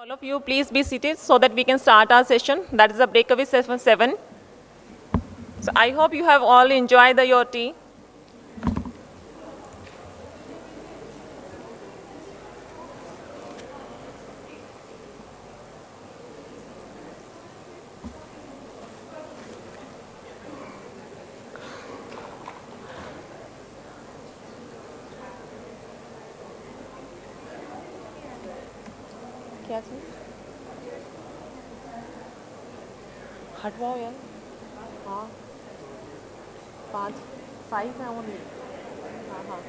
All of you, please be seated so that we can start our session. That is the Breakaway Session 7. So I hope you have all enjoyed your tea. क्या चीज़ हटवाओ यार हाँ 5 है only हाँ हाँ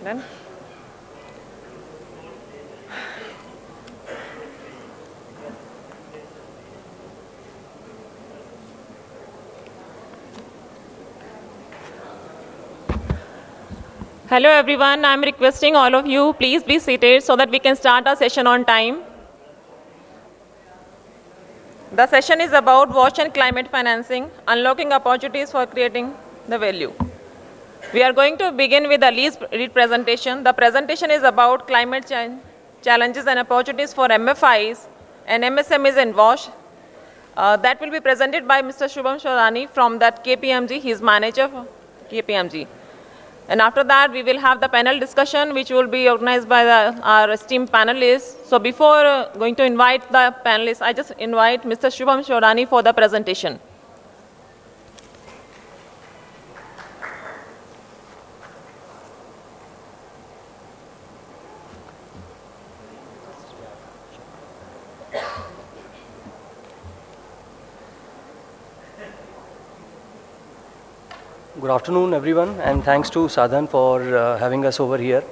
Then Hello everyone, I am requesting all of you, please be seated so that we can start our session on time. The session is about wash and climate financing, unlocking opportunities for creating the value. We are going to begin with the lead presentation. The presentation is about climate change challenges and opportunities for MFIs and MSMEs in wash. That will be presented by Mr. Shubham Sodhani from that KPMG, he is manager for KPMG. And after that, we will have the panel discussion, which will be organized by our esteemed panelists. So before going to invite the panelists, I just invite Mr. Shubham Sodhani for the presentation. Good afternoon, everyone, and thanks to Sa-Dhan for having us over here.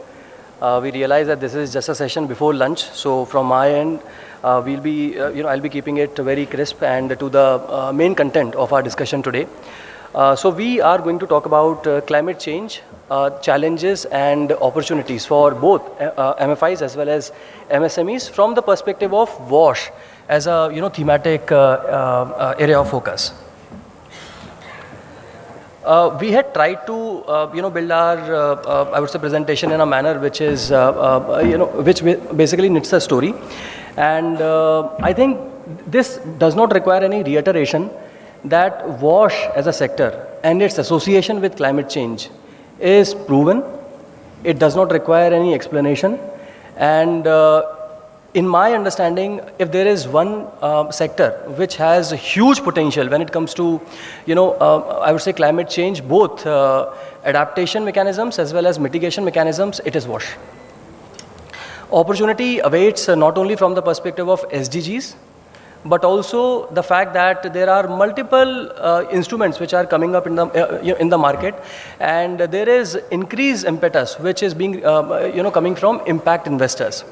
We realize that this is just a session before lunch, so from my end, I'll be keeping it very crisp and to the main content of our discussion today. So we are going to talk about climate change, challenges and opportunities for both MFIs as well as MSMEs from the perspective of WASH as a thematic area of focus. We had tried to, build our, I would say, presentation in a manner which is, which basically knits a story. And I think this does not require any reiteration that WASH as a sector and its association with climate change is proven. It does not require any explanation. And in my understanding, if there is one sector which has huge potential when it comes to, I would say climate change, both adaptation mechanisms as well as mitigation mechanisms, it is WASH. Opportunity awaits not only from the perspective of SDGs, but also the fact that there are multiple instruments which are coming up in the market, and there is increased impetus which is being, coming from impact investors.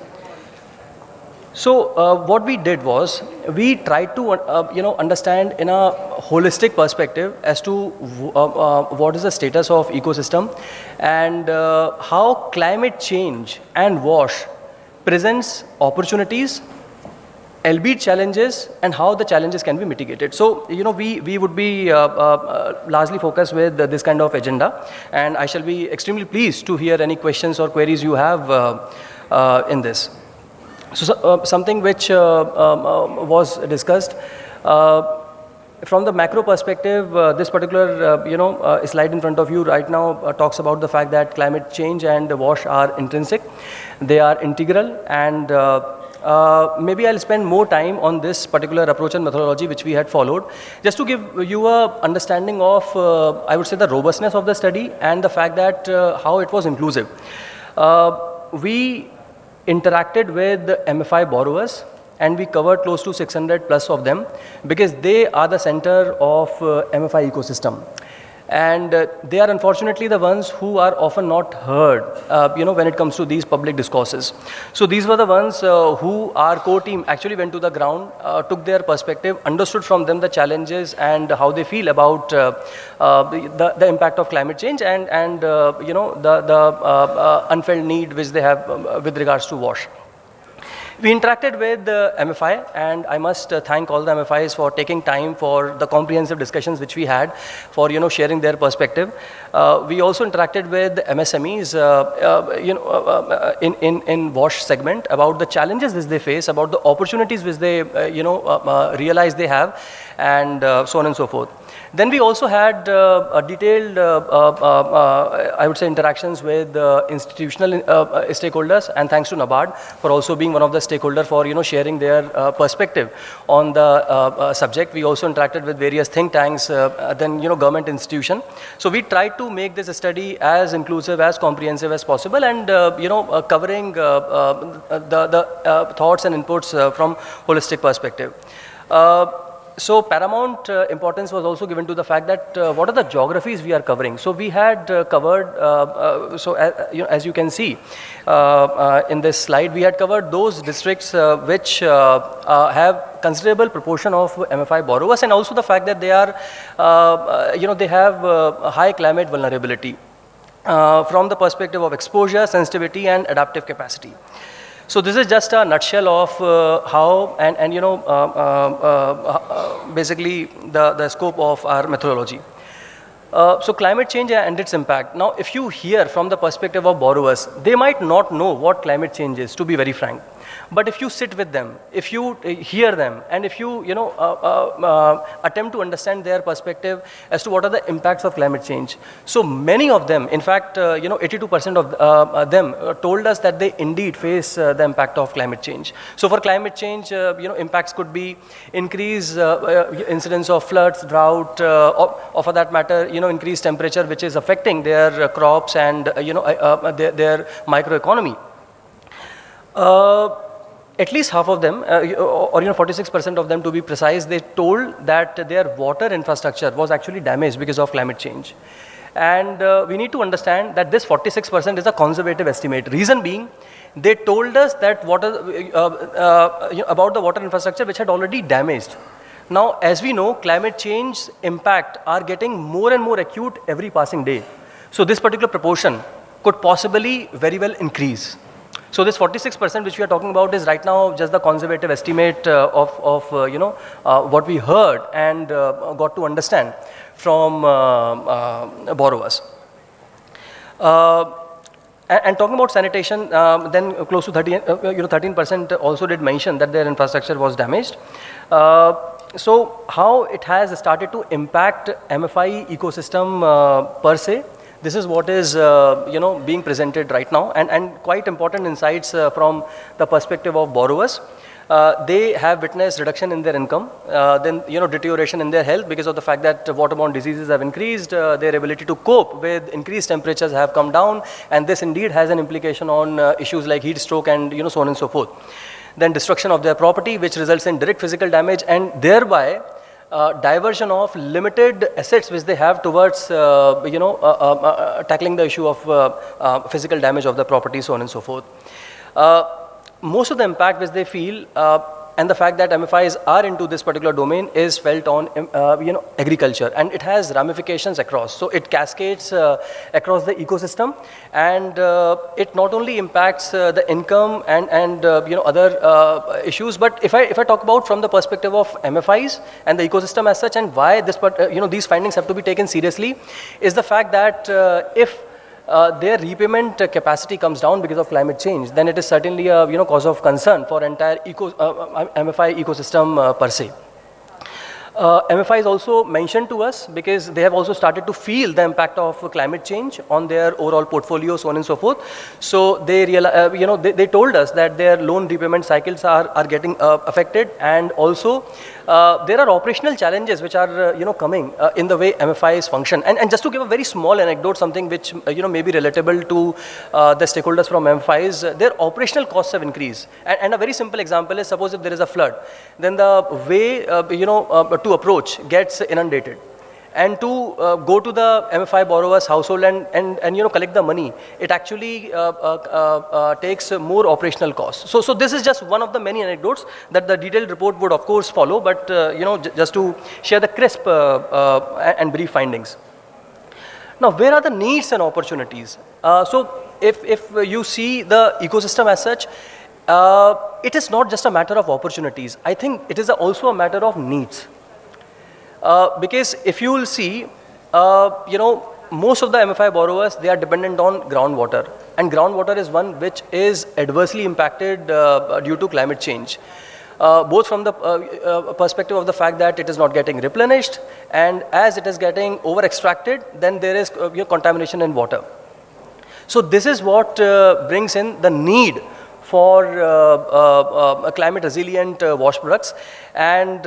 So what we did was we tried to understand in a holistic perspective as to what is the status of ecosystem and how climate change and WASH presents opportunities, albeit challenges, and how the challenges can be mitigated. So we would be largely focused with this kind of agenda, and I shall be extremely pleased to hear any questions or queries you have in this. So something which was discussed from the macro perspective, this particular slide in front of you right now talks about the fact that climate change and WASH are intrinsic, they are integral, and maybe I'll spend more time on this particular approach and methodology which we had followed, just to give you a understanding of, I would say, the robustness of the study and the fact that how it was inclusive. We interacted with the MFI borrowers, and we covered close to 600 plus of them because they are the center of MFI ecosystem. And they are unfortunately the ones who are often not heard, when it comes to these public discourses. So these were the ones who our core team actually went to the ground, took their perspective, understood from them the challenges and how they feel about the impact of climate change and the unfelt need which they have with regards to WASH. We interacted with the MFI, and I must thank all the MFIs for taking time for the comprehensive discussions which we had, for sharing their perspective. We also interacted with MSMEs, in WASH segment about the challenges which they face, about the opportunities which they realize they have, and so on and so forth. Then we also had a detailed, I would say, interactions with institutional stakeholders, and thanks to NABARD for also being one of the stakeholders for sharing their perspective on the subject. We also interacted with various think tanks, then government institution. So we tried to make this study as inclusive, as comprehensive as possible, and covering the thoughts and inputs from holistic perspective. So paramount importance was also given to the fact that what are the geographies we are covering. So we had covered, as you can see in this slide, we had covered those districts which have considerable proportion of MFI borrowers, and also the fact that they are, they have high climate vulnerability from the perspective of exposure, sensitivity, and adaptive capacity. So this is just a nutshell of how and basically the scope of our methodology. So climate change and its impact. Now, if you hear from the perspective of borrowers, they might not know what climate change is, to be very frank. But if you sit with them, if you hear them, and if you attempt to understand their perspective as to what are the impacts of climate change, so many of them, in fact, 82% of them told us that they indeed face the impact of climate change. So for climate change, impacts could be increased incidence of floods, drought, or for that matter, increased temperature, which is affecting their crops and their microeconomy. At least half of them, or 46% of them to be precise, they told that their water infrastructure was actually damaged because of climate change. And we need to understand that this 46% is a conservative estimate. Reason being, they told us that about the water infrastructure which had already damaged. Now, as we know, climate change impact are getting more and more acute every passing day. So this particular proportion could possibly very well increase. So this 46% which we are talking about is right now just the conservative estimate of what we heard and got to understand from borrowers. And talking about sanitation, then close to 13% also did mention that their infrastructure was damaged. So how it has started to impact MFI ecosystem per se. This is what is being presented right now, and quite important insights from the perspective of borrowers. They have witnessed reduction in their income, then deterioration in their health because of the fact that waterborne diseases have increased, their ability to cope with increased temperatures have come down, and this indeed has an implication on issues like heat stroke and so on and so forth. Then destruction of their property, which results in direct physical damage, and thereby diversion of limited assets which they have towards tackling the issue of physical damage of the property, so on and so forth. Most of the impact which they feel and the fact that MFIs are into this particular domain is felt on agriculture, and it has ramifications across. So it cascades across the ecosystem, and it not only impacts the income and other issues, but if I talk about from the perspective of MFIs and the ecosystem as such, and why this these findings have to be taken seriously, is the fact that if their repayment capacity comes down because of climate change, then it is certainly a cause of concern for entire MFI ecosystem per se. MFIs also mentioned to us because they have also started to feel the impact of climate change on their overall portfolio, so on and so forth. So they they told us that their loan repayment cycles are getting affected, and also there are operational challenges which are coming in the way MFIs function. And just to give a very small anecdote, something which may be relatable to the stakeholders from MFIs, their operational costs have increased. And a very simple example is, suppose if there is a flood, then the way to approach gets inundated, and to go to the MFI borrower's household and collect the money, it actually takes more operational costs. So this is just one of the many anecdotes that the detailed report would of course follow, but just to share the crisp and brief findings. Now, where are the needs and opportunities? So if you see the ecosystem as such, it is not just a matter of opportunities. I think it is also a matter of needs. Because if you will see, most of the MFI borrowers, they are dependent on groundwater. And groundwater is one which is adversely impacted due to climate change. Both from the perspective of the fact that it is not getting replenished, and as it is getting over-extracted, then there is contamination in water. So this is what brings in the need for climate resilient wash products. And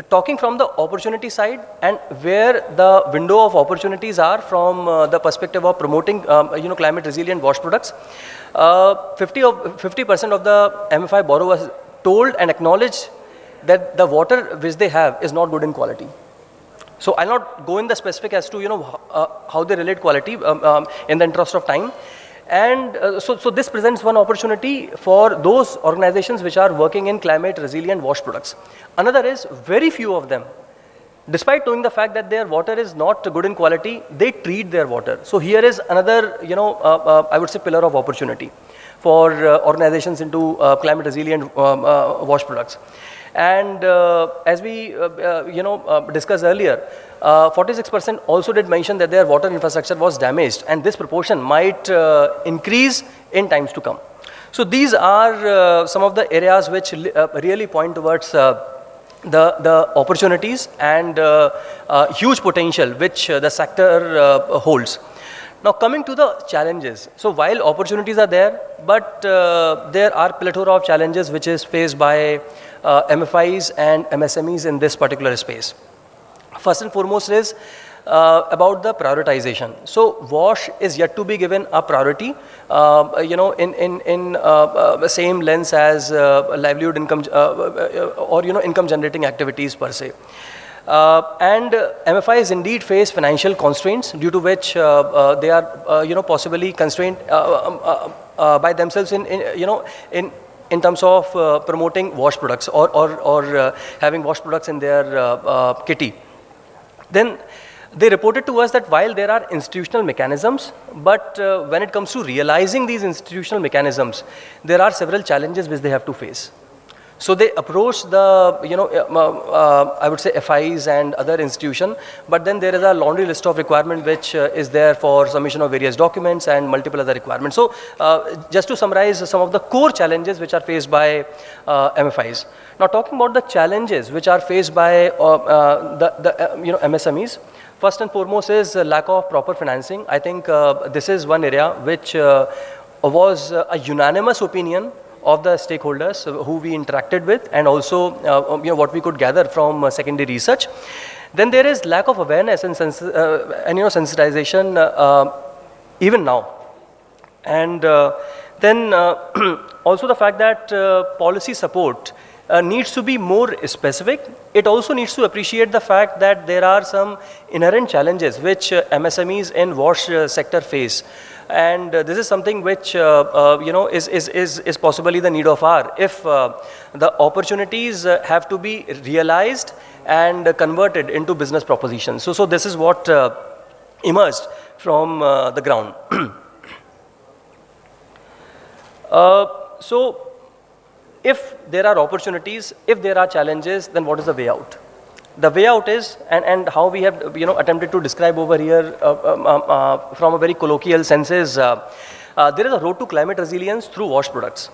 talking from the opportunity side and where the window of opportunities are from the perspective of promoting climate resilient wash products, 50% of the MFI borrowers told and acknowledged that the water which they have is not good in quality. So I'll not go in the specific as to how they relate quality in the interest of time. And so this presents one opportunity for those organizations which are working in climate resilient wash products. Another is very few of them, despite knowing the fact that their water is not good in quality, they treat their water. So here is another, I would say, pillar of opportunity for organizations into climate resilient wash products. And as we discussed earlier, 46% also did mention that their water infrastructure was damaged, and this proportion might increase in times to come. So these are some of the areas which really point towards the opportunities and huge potential which the sector holds. Now coming to the challenges. So while opportunities are there, but there are plethora of challenges which is faced by MFIs and MSMEs in this particular space. First and foremost is about the prioritization. So wash is yet to be given a priority, in the same lens as livelihood income or income generating activities per se. And MFIs indeed face financial constraints, due to which they are possibly constrained by themselves in terms of promoting wash products or having wash products in their kitty. Then they reported to us that while there are institutional mechanisms, but when it comes to realizing these institutional mechanisms, there are several challenges which they have to face. So they approach the, I would say FIs and other institutions, but then there is a laundry list of requirement which is there for submission of various documents and multiple other requirements. So just to summarize some of the core challenges which are faced by MFIs. Now talking about the challenges which are faced by the MSMEs, first and foremost is lack of proper financing. I think this is one area which was a unanimous opinion of the stakeholders who we interacted with, and also what we could gather from secondary research. Then there is lack of awareness and sensitization even now. And then also the fact that policy support needs to be more specific. It also needs to appreciate the fact that there are some inherent challenges which MSMEs in wash sector face. And this is something which is possibly the need of hour if the opportunities have to be realized and converted into business propositions. So this is what emerged from the ground. So if there are opportunities, if there are challenges, then what is the way out? The way out is, and how we have attempted to describe over here from a very colloquial sense is, there is a road to climate resilience through wash products.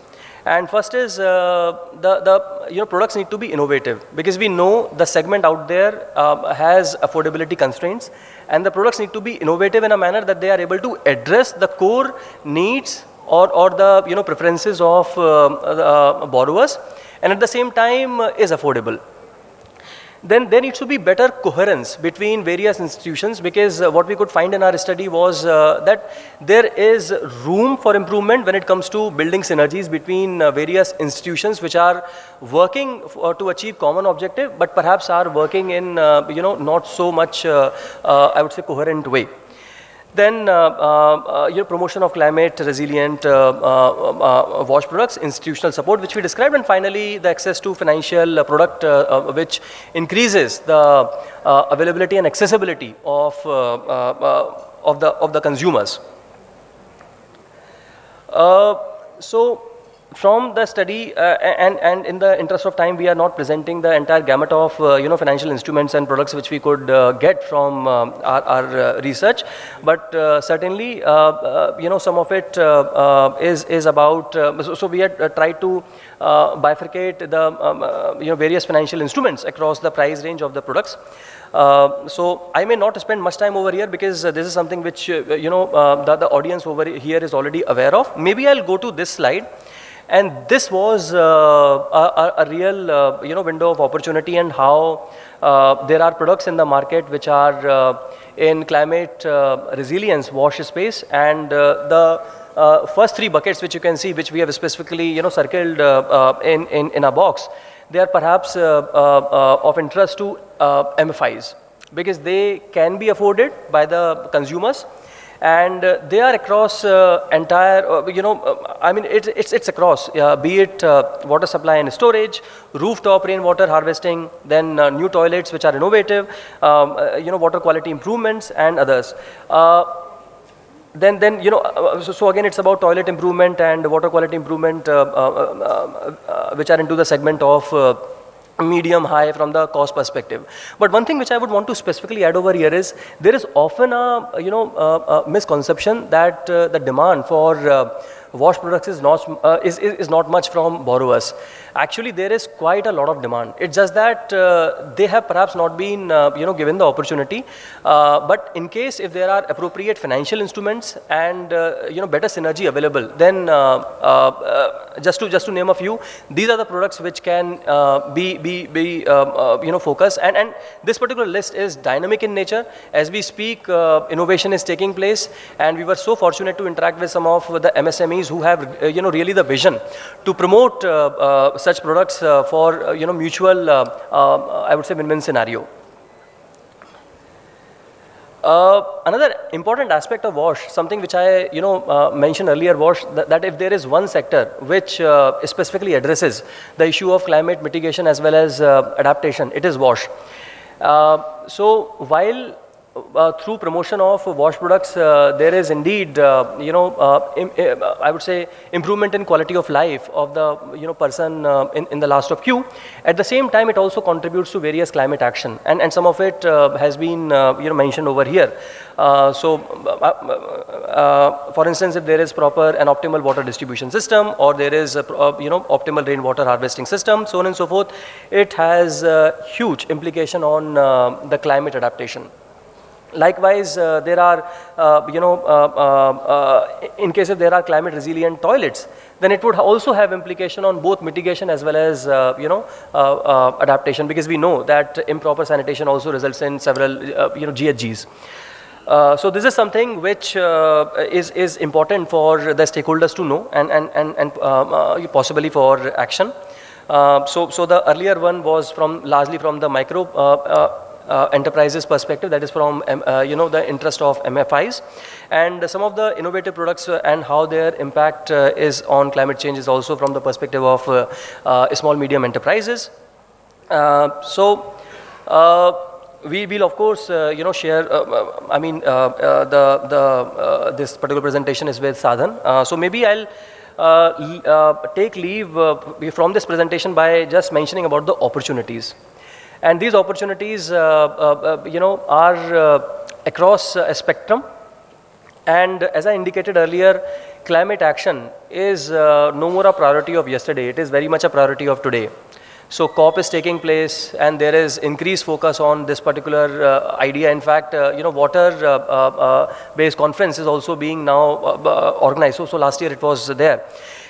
And first is the products need to be innovative, because we know the segment out there has affordability constraints, and the products need to be innovative in a manner that they are able to address the core needs or the preferences of borrowers, and at the same time is affordable. Then there needs to be better coherence between various institutions, because what we could find in our study was that there is room for improvement when it comes to building synergies between various institutions which are working to achieve common objective, but perhaps are working in not so much I would say coherent way. Then promotion of climate resilient wash products, institutional support which we described, and finally the access to financial product which increases the availability and accessibility of the consumers. So from the study, and in the interest of time, we are not presenting the entire gamut of financial instruments and products which we could get from our research, but certainly some of it is about. So we had tried to bifurcate the various financial instruments across the price range of the products. So I may not spend much time over here because this is something which the audience over here is already aware of. Maybe I'll go to this slide. And this was a real window of opportunity, and how there are products in the market which are in climate resilience wash space, and the first three buckets which you can see, which we have specifically circled in a box, they are perhaps of interest to MFIs because they can be afforded by the consumers. And they are across entire, it's across, be it water supply and storage, rooftop rainwater harvesting, then new toilets which are innovative, water quality improvements and others. So again, it's about toilet improvement and water quality improvement, which are into the segment of medium high from the cost perspective. But one thing which I would want to specifically add over here is there is often a misconception that the demand for wash products is not much from borrowers. Actually, there is quite a lot of demand. It's just that they have perhaps not been given the opportunity. But in case if there are appropriate financial instruments and better synergy available, then just to name a few, these are the products which can be focused. And this particular list is dynamic in nature. As we speak, innovation is taking place, and we were so fortunate to interact with some of the MSMEs who have really the vision to promote such products for mutual I would say win-win scenario. Another important aspect of WASH, something which I mentioned earlier, was that if there is one sector which specifically addresses the issue of climate mitigation as well as adaptation, it is WASH. So while through promotion of wash products, there is indeed, I would say, improvement in quality of life of the person in the last of queue. At the same time, it also contributes to various climate action, and some of it has been mentioned over here. For instance, if there is proper and optimal water distribution system, or there is a optimal rainwater harvesting system, so on and so forth, it has huge implication on the climate adaptation. Likewise, there are, in case if there are climate resilient toilets, then it would also have implication on both mitigation as well as, adaptation, because we know that improper sanitation also results in several, GHGs. So this is something which is important for the stakeholders to know and possibly for action. So the earlier one was largely from the micro enterprises perspective, that is from the interest of MFIs, and some of the innovative products and how their impact is on climate change is also from the perspective of small medium enterprises. We will of course share this particular presentation is with Sa-Dhan. So maybe I'll take leave from this presentation by just mentioning about the opportunities. And these opportunities, are across a spectrum. And as I indicated earlier, climate action is no more a priority of yesterday. It is very much a priority of today. So COP is taking place, and there is increased focus on this particular idea. In fact, water-based conference is also being now organized. So last year it was there.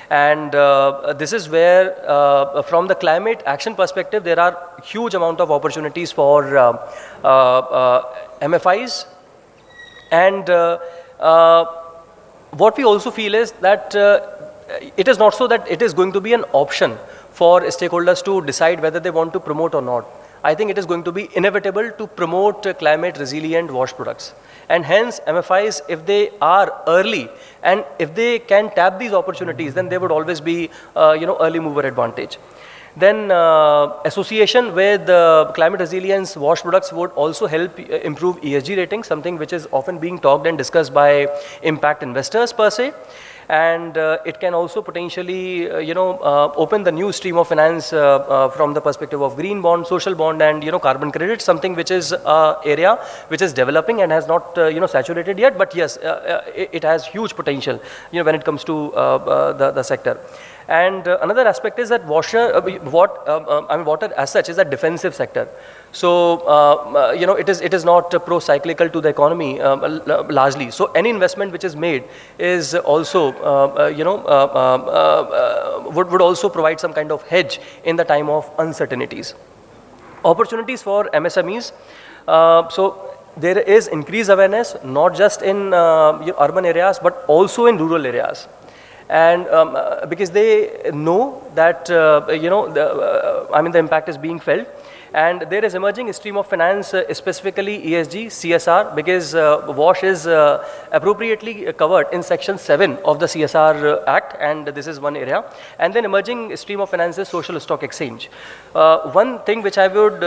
And this is where, from the climate action perspective, there are huge amount of opportunities for MFIs. And what we also feel is that it is not so that it is going to be an option for stakeholders to decide whether they want to promote or not. I think it is going to be inevitable to promote climate resilient wash products. And hence MFIs, if they are early and if they can tap these opportunities, then they would always be early mover advantage. Then association with climate resilience wash products would also help improve ESG rating, something which is often being talked and discussed by impact investors per se. and it can also potentially, open the new stream of finance from the perspective of green bond, social bond, and carbon credit, something which is area which is developing and has not saturated yet, but yes, it has huge potential when it comes to the sector. And another aspect is that water as such is a defensive sector. So, it is not pro-cyclical to the economy largely. So, any investment which is made is also, would also provide some kind of hedge in the time of uncertainties. Opportunities for MSMEs. So, there is increased awareness, not just in urban areas, but also in rural areas. And because they know that, the impact is being felt. And there is emerging a stream of finance, specifically ESG, CSR, because WASH is appropriately covered in Section 7 of the CSR Act, and this is one area. And then emerging stream of finance is social stock exchange. One thing which I would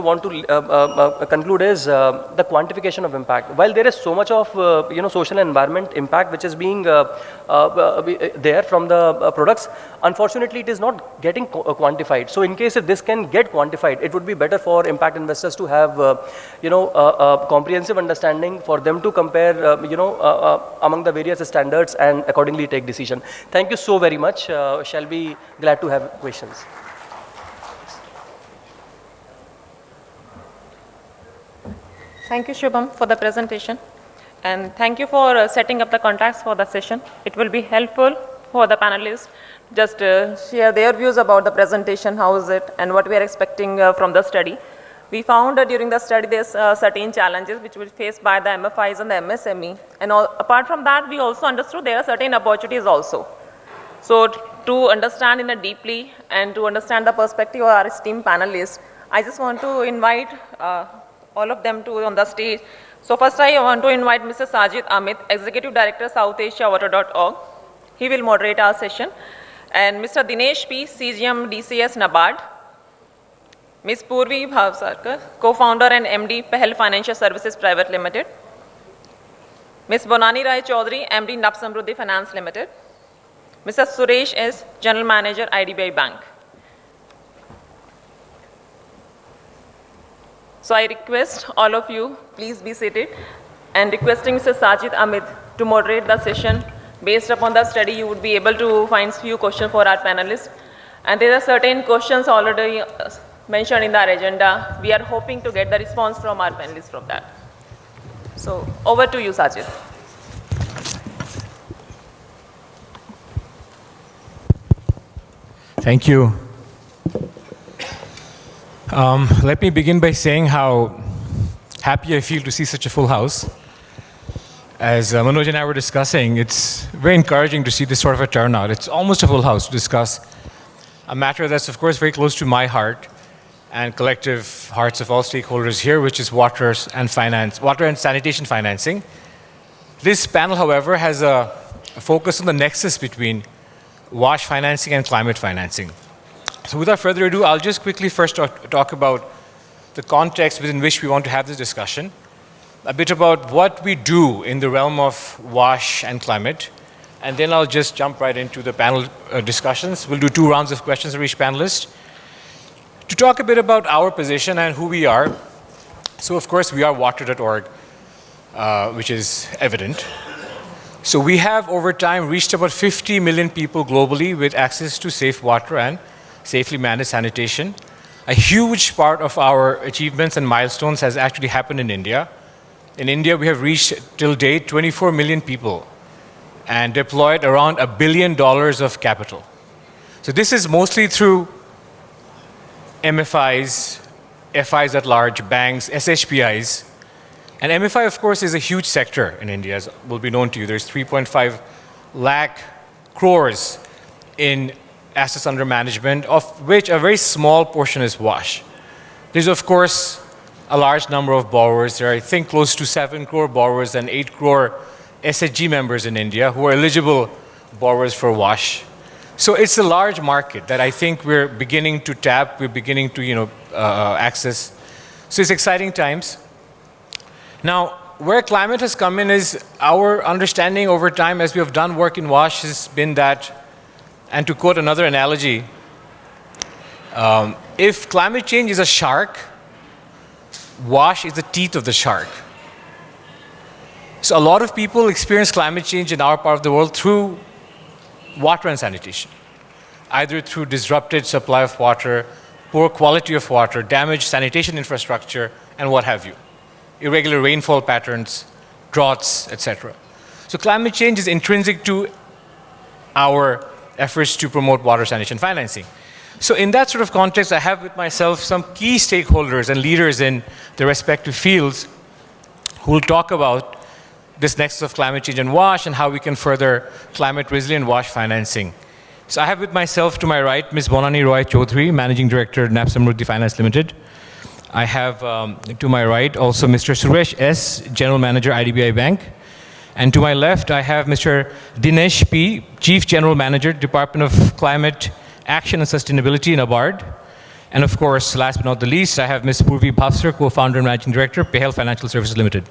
want to conclude is the quantification of impact. While there is so much of social and environment impact which is being there from the products, unfortunately it is not getting quantified. So in case if this can get quantified, it would be better for impact investors to have a comprehensive understanding, for them to compare among the various standards and accordingly take decision. Thank you so very much. Shall be glad to have questions. Thank you, Shubham, for the presentation. And thank you for setting up the context for the session. It will be helpful for the panelists just share their views about the presentation, how is it, and what we are expecting from the study. We found that during the study there's certain challenges which will be faced by the MFIs and the MSME. And apart from that, we also understood there are certain opportunities also. So to understand in a deeply and to understand the perspective of our esteemed panelists, I just want to invite all of them to on the stage. So first I want to invite Mr. Sajid Amit, Executive Director, South Asia Water.org. He will moderate our session. And Mr. Dinesh P, CGM DCAS NABARD. Ms. Purvi Bhavsar, Co-founder and MD, Pahal Financial Services Private Limited. Ms. Bonani Roychoudhury, MD, NABSAMRUDDHI Finance Limited. Mr. Suresh S, General Manager, IDBI Bank. So I request all of you, please be seated, and requesting Mr. Sajid Amit to moderate the session. Based upon the study, you would be able to find few questions for our panelists. And there are certain questions already mentioned in our agenda. We are hoping to get the response from our panelists from that. So over to you, Sajid. Thank you. Let me begin by saying how happy I feel to see such a full house. As Manoj and I were discussing, it's very encouraging to see this sort of a turnout. It's almost a full house to discuss a matter that's, of course, very close to my heart and collective hearts of all stakeholders here, which is water and sanitation financing. This panel, however, has a focus on the nexus between WASH financing and climate financing. So without further ado, I'll just quickly first talk about the context within which we want to have this discussion, a bit about what we do in the realm of WASH and climate, and then I'll just jump right into the panel discussions. We'll do 2 rounds of questions for each panelist. To talk a bit about our position and who we are, so of course we are water.org, which is evident. So we have over time reached about 50 million people globally with access to safe water and safely managed sanitation. A huge part of our achievements and milestones has actually happened in India. In India, we have reached, till date, 24 million people and deployed around $1 billion of capital. So this is mostly through MFIs, FIs at large, banks, SHPIs. And MFI, of course, is a huge sector in India, as will be known to you. There's 3.5 lakh crores in assets under management, of which a very small portion is WASH. There's, of course, a large number of borrowers. There are, I think, close to 7 crore borrowers and 8 crore SHG members in India who are eligible borrowers for WASH. So it's a large market that I think we're beginning to tap, we're beginning to access. So it's exciting times. Now, where climate has come in is our understanding over time as we have done work in WASH has been that, and to quote another analogy, if climate change is a shark, WASH is the teeth of the shark. So a lot of people experience climate change in our part of the world through water and sanitation, either through disrupted supply of water, poor quality of water, damaged sanitation infrastructure, and what have you. Irregular rainfall patterns, droughts, etc. So climate change is intrinsic to our efforts to promote water sanitation financing. So in that sort of context, I have with myself some key stakeholders and leaders in their respective fields who will talk about this nexus of climate change and WASH and how we can further climate resilient WASH financing. So I have with myself to my right, Ms. Bonani Roychoudhury, Managing Director, NABSAMRUDDHI Finance Limited. I have to my right also Mr. Suresh S., General Manager, IDBI Bank. And to my left, I have Mr. Dinesh P., Chief General Manager, Department of Climate Action and Sustainability, NABARD. And of course, last but not the least, I have Ms. Purvi Bhavsar, Co-Founder and Managing Director, Pahal Financial Services Limited.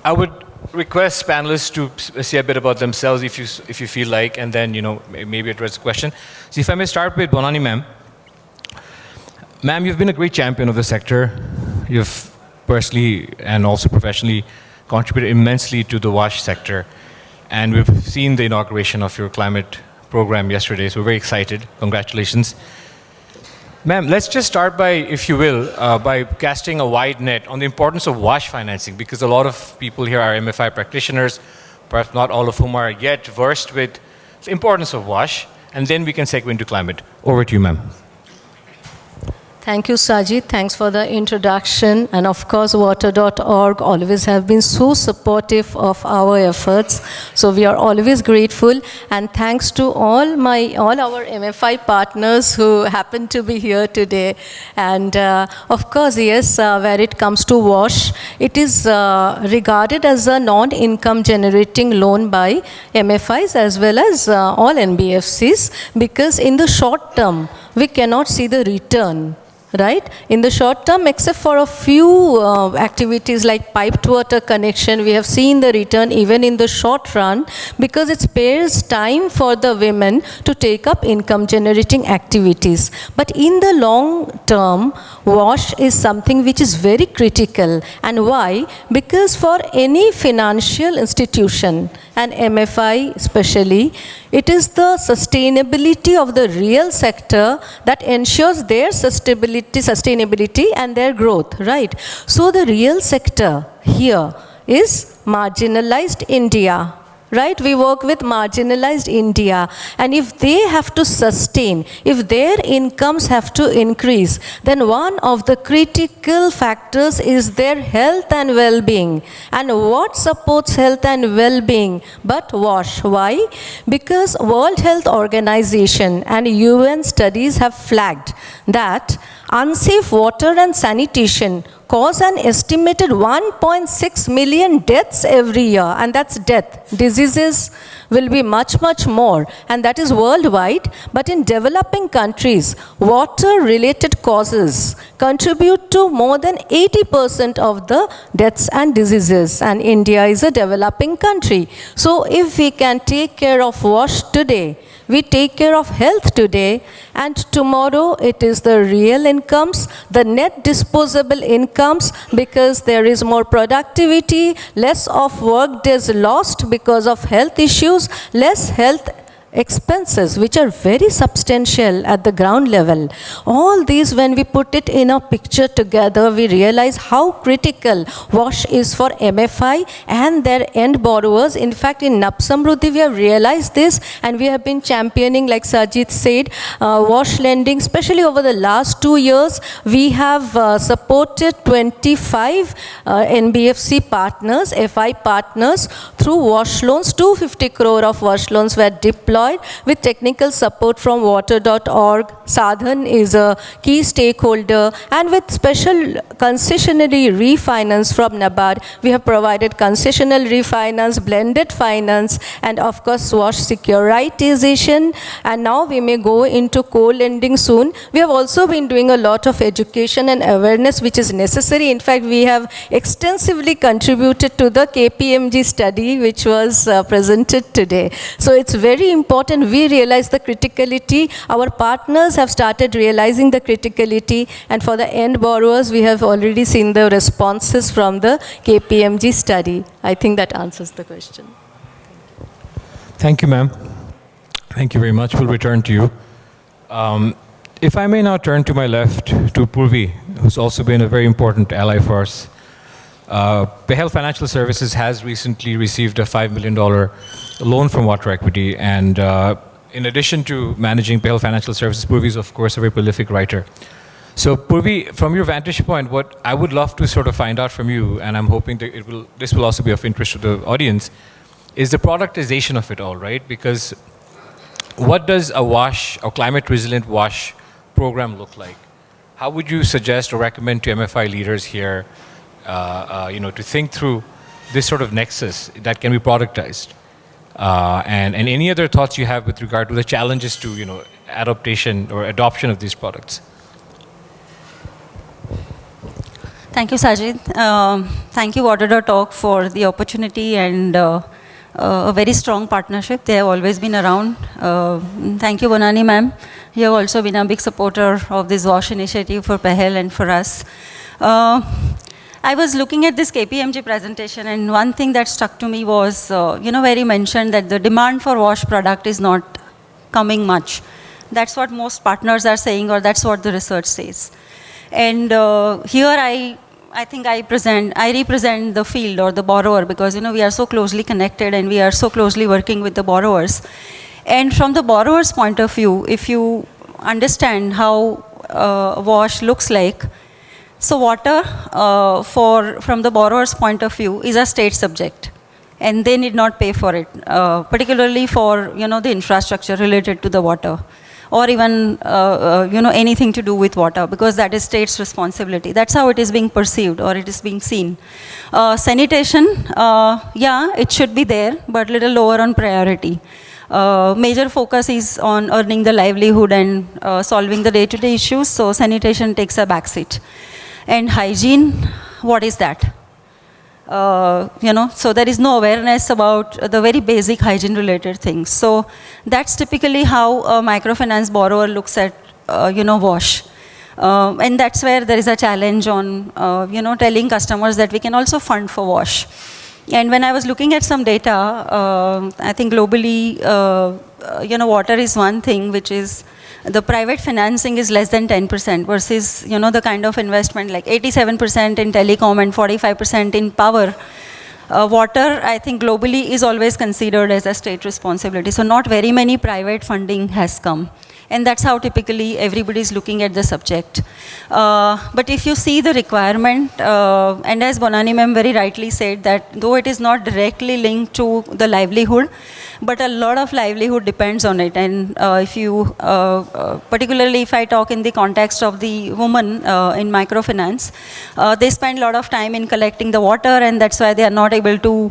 I would request panelists to say a bit about themselves if you feel like, and then maybe address the question. So if I may start with Bonani ma'am. Ma'am, you've been a great champion of the sector. You've personally and also professionally contributed immensely to the WASH sector. And we've seen the inauguration of your climate program yesterday, so we're very excited. Congratulations. Ma'am, let's just start by, if you will, by casting a wide net on the importance of WASH financing, because a lot of people here are MFI practitioners, perhaps not all of whom are yet versed with the importance of WASH, and then we can segue into climate. Over to you, ma'am. Thank you, Sajid. Thanks for the introduction. And of course, water.org always have been so supportive of our efforts. So we are always grateful. And thanks to all our MFI partners who happen to be here today. And of course, yes, where it comes to WASH, it is regarded as a non-income generating loan by MFIs as well as all NBFCs, because in the short term, we cannot see the return. Right? In the short term, except for a few activities like piped water connection, we have seen the return even in the short run, because it spares time for the women to take up income generating activities. But in the long term, WASH is something which is very critical. And why? Because for any financial institution, and MFI especially, it is the sustainability of the real sector that ensures their sustainability and their growth, right? So the real sector here is marginalized India. Right? We work with marginalized India. And if they have to sustain, if their incomes have to increase, then one of the critical factors is their health and well-being. And what supports health and well-being but WASH? Why? Because World Health Organization and UN studies have flagged that unsafe water and sanitation cause an estimated 1.6 million deaths every year, and that's death. Diseases will be much, much more, and that is worldwide. But in developing countries, water-related causes contribute to more than 80% of the deaths and diseases, and India is a developing country. So if we can take care of WASH today, we take care of health today, and tomorrow it is the real incomes, the net disposable incomes, because there is more productivity, less of work days lost because of health issues, less health expenses, which are very substantial at the ground level. All these, when we put it in a picture together, we realize how critical WASH is for MFI and their end borrowers. In fact, in NABSAMRUDDHI, we have realized this, and we have been championing, like Sajid said, WASH lending, especially over the last 2 years. We have supported 25 NBFC partners, FI partners, through wash loans, 250 crore of wash loans were deployed with technical support from water.org. Sa-Dhan is a key stakeholder, and with special concessionary refinance from NABARD, we have provided concessional refinance, blended finance, and of course SWASH securitization. And now we may go into co-lending soon. We have also been doing a lot of education and awareness which is necessary. In fact, we have extensively contributed to the KPMG study which was presented today. So it's very important we realize the criticality. Our partners have started realizing the criticality, and for the end borrowers, we have already seen the responses from the KPMG study. I think that answers the question. Thank you, ma'am. Thank you very much. We'll return to you. If I may now turn to my left to Purvi, who's also been a very important ally for us. Pahal Financial Services has recently received a $5 million loan from Water Equity, and in addition to managing Pahal Financial Services, Purvi is of course a very prolific writer. So Purvi, from your vantage point, what I would love to sort of find out from you, and I'm hoping that this will also be of interest to the audience, is the productization of it all, right? Because what does a WASH or climate resilient WASH program look like? How would you suggest or recommend to MFI leaders here, to think through this sort of nexus that can be productized? And any other thoughts you have with regard to the challenges to, adaptation or adoption of these products? Thank you, Sajid. Thank you, Water.org, for the opportunity and a very strong partnership. They have always been around. Thank you, Bonani ma'am. You have also been a big supporter of this WASH initiative for Pahal and for us. I was looking at this KPMG presentation, and one thing that stuck to me was, where he mentioned that the demand for WASH product is not coming much. That's what most partners are saying, or that's what the research says. And here I think I represent the field or the borrower, because we are so closely connected and we are so closely working with the borrowers. And from the borrower's point of view, if you understand how WASH looks like, so water from the borrower's point of view is a state subject, and they need not pay for it, particularly for the infrastructure related to the water, or even anything to do with water, because that is state's responsibility. That's how it is being perceived, or it is being seen. Sanitation, it should be there, but little lower on priority. Major focus is on earning the livelihood and solving the day-to-day issues, so sanitation takes a backseat. And hygiene, what is that? So there is no awareness about the very basic hygiene-related things. So that's typically how a microfinance borrower looks at, WASH. And that's where there is a challenge on, telling customers that we can also fund for WASH. And when I was looking at some data, I think globally, water is one thing which is, the private financing is less than 10% versus, the kind of investment like 87% in telecom and 45% in power. Water, I think globally is always considered as a state responsibility. So not very many private funding has come. And that's how typically everybody is looking at the subject. But if you see the requirement, and as Bonani ma'am very rightly said, that though it is not directly linked to the livelihood, but a lot of livelihood depends on it. And if you, particularly if I talk in the context of the women in microfinance, they spend a lot of time in collecting the water, and that's why they are not able to,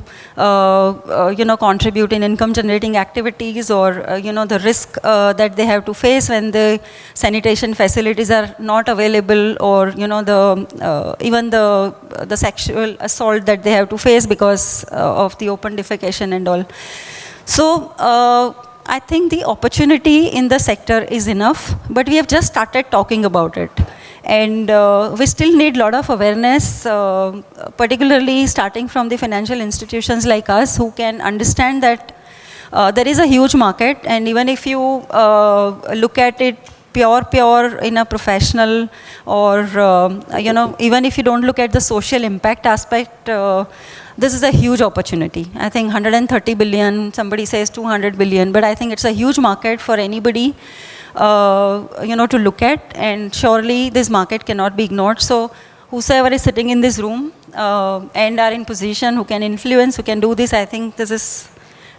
contribute in income generating activities, or, the risk that they have to face when the sanitation facilities are not available, or, even the sexual assault that they have to face because of the open defecation and all. So I think the opportunity in the sector is enough, but we have just started talking about it. And we still need a lot of awareness, particularly starting from the financial institutions like us, who can understand that there is a huge market, and even if you look at it pure in a professional, or even if you don't look at the social impact aspect, this is a huge opportunity. I think 130 billion, somebody says 200 billion, but I think it's a huge market for anybody to look at, and surely this market cannot be ignored. So whosoever is sitting in this room and are in position, who can influence, who can do this, I think this is,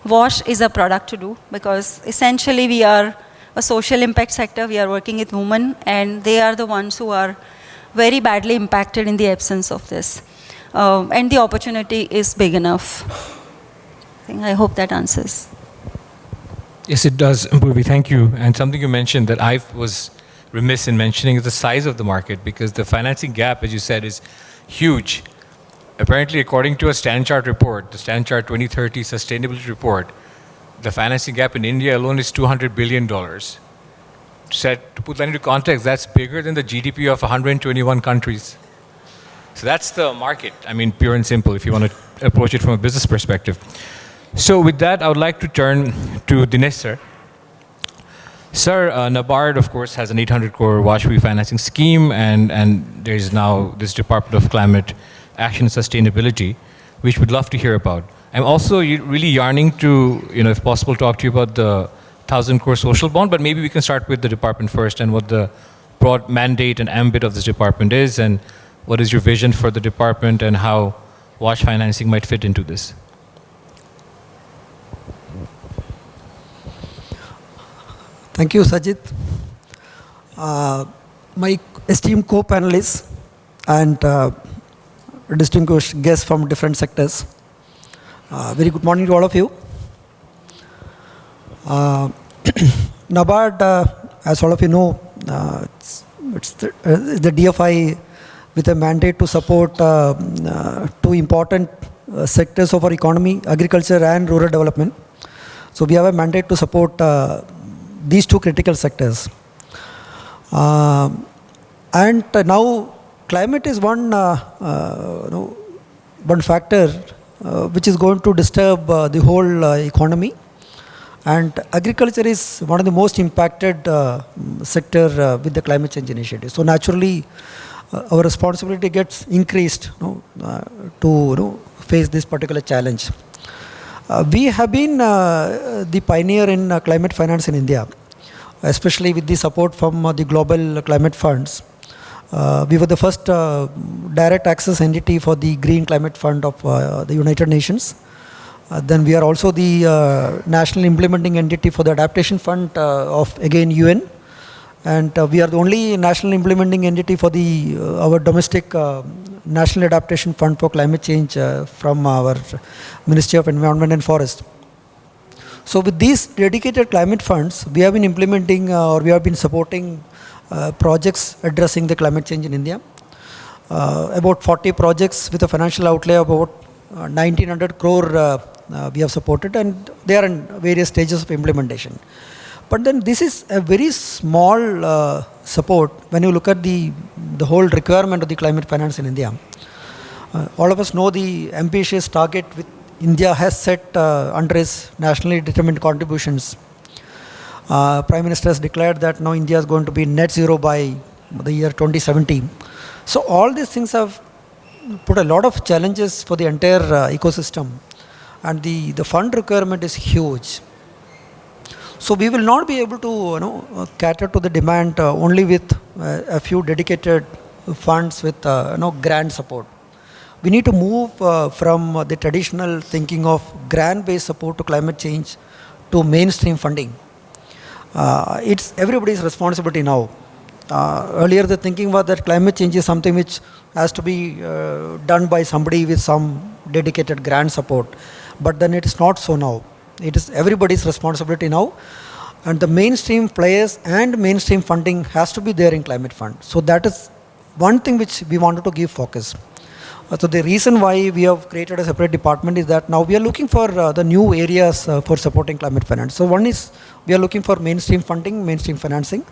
WASH is a product to do, because essentially we are a social impact sector. We are working with women, and they are the ones who are very badly impacted in the absence of this. And the opportunity is big enough. I hope that answers. Yes, it does, Purvi. Thank you. And something you mentioned that I was remiss in mentioning is the size of the market, because the financing gap, as you said, is huge. Apparently, according to a Stand Chart report, the Stand Chart 2030 Sustainability Report, the financing gap in India alone is $200 billion. To put that into context, that's bigger than the GDP of 121 countries. So that's the market. I mean, pure and simple, if you want to approach it from a business perspective. So with that, I would like to turn to Dinesh, sir. Sir, NABARD, of course, has an 800 crore WASH refinancing scheme, and there is now this Department of Climate Action and Sustainability, which we'd love to hear about. I'm also really yearning to, if possible, talk to you about the 1,000 crore social bond, but maybe we can start with the department first and what the broad mandate and ambit of this department is, and what is your vision for the department and how WASH financing might fit into this. Thank you, Sajid. My esteemed co-panelists and distinguished guests from different sectors, very good morning to all of you. NABARD, as all of you know, it's the DFI with a mandate to support two important sectors of our economy, agriculture and rural development. So we have a mandate to support these two critical sectors. And now climate is one factor which is going to disturb the whole economy, and agriculture is one of the most impacted sector with the climate change initiative. So naturally our responsibility gets increased to face this particular challenge. We have been the pioneer in climate finance in India, especially with the support from the global climate funds. We were the first direct access entity for the Green Climate Fund of the United Nations. Then we are also the national implementing entity for the Adaptation Fund of, again, UN. And we are the only national implementing entity for the our domestic National Adaptation Fund for Climate Change from our Ministry of Environment and Forest. So with these dedicated climate funds, we have been implementing or we have been supporting projects addressing the climate change in India. About 40 projects with a financial outlay of about 1,900 crore we have supported, and they are in various stages of implementation. But then this is a very small support when you look at the whole requirement of the climate finance in India. All of us know the ambitious target which India has set under its nationally determined contributions. Prime Minister has declared that now India is going to be net zero by the year 2070. So all these things have put a lot of challenges for the entire ecosystem, and the fund requirement is huge. So we will not be able to cater to the demand only with a few dedicated funds with grant support. We need to move from the traditional thinking of grant-based support to climate change to mainstream funding. It's everybody's responsibility now. Earlier the thinking was that climate change is something which has to be done by somebody with some dedicated grant support. But then it is not so now. It is everybody's responsibility now, and the mainstream players and mainstream funding has to be there in climate fund. So that is one thing which we wanted to give focus. So the reason why we have created a separate department is that now we are looking for the new areas for supporting climate finance. So one is we are looking for mainstream funding, mainstream financing.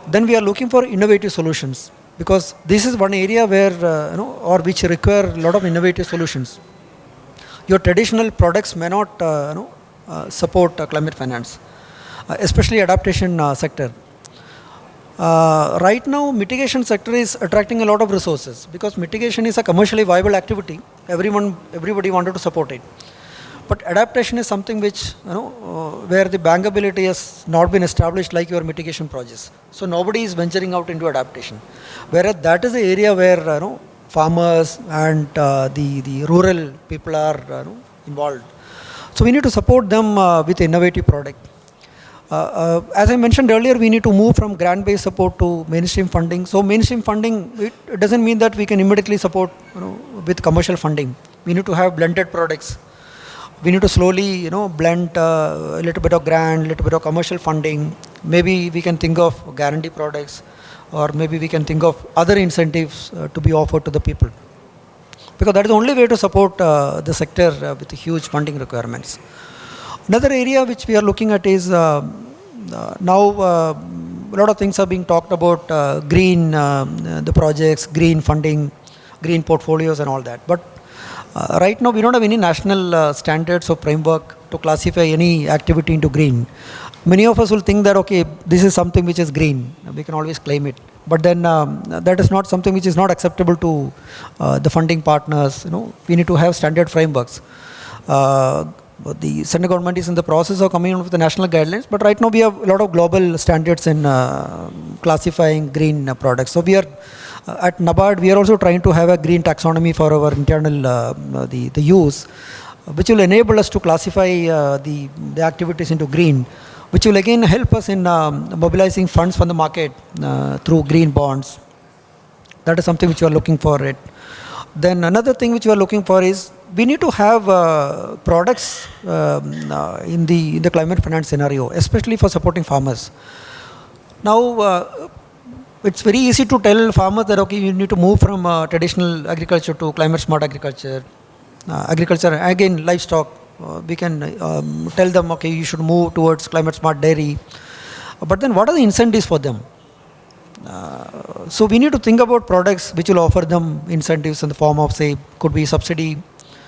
Then we are looking for innovative solutions, because this is one area where or which require a lot of innovative solutions. Your traditional products may not support climate finance, especially adaptation sector. Right now, mitigation sector is attracting a lot of resources, because mitigation is a commercially viable activity. Everybody wanted to support it. But adaptation is something which, where the bankability has not been established like your mitigation projects. So nobody is venturing out into adaptation. Whereas that is the area where, farmers and the rural people are involved. So we need to support them with innovative product. As I mentioned earlier, we need to move from grant-based support to mainstream funding. So mainstream funding, it doesn't mean that we can immediately support with commercial funding. We need to have blended products. We need to slowly blend a little bit of grant, little bit of commercial funding. Maybe we can think of guarantee products, or maybe we can think of other incentives to be offered to the people. Because that is the only way to support the sector with huge funding requirements. Another area which we are looking at is now a lot of things are being talked about green, the projects, green funding, green portfolios and all that. But right now we don't have any national standards or framework to classify any activity into green. Many of us will think that, okay, this is something which is green, we can always claim it. But then that is not something which is not acceptable to the funding partners. We need to have standard frameworks. The central government is in the process of coming up with the national guidelines, but right now we have a lot of global standards in classifying green products. So we are at NABARD, we are also trying to have a green taxonomy for our internal the use, which will enable us to classify the activities into green, which will again help us in mobilizing funds from the market through green bonds. That is something which we are looking for it. Then another thing which we are looking for is we need to have products in the climate finance scenario, especially for supporting farmers. Now, it's very easy to tell farmers that, okay, you need to move from traditional agriculture to climate smart agriculture. Agriculture, again, livestock, we can tell them, okay, you should move towards climate smart dairy. But then what are the incentives for them? So we need to think about products which will offer them incentives in the form of, say, could be subsidy,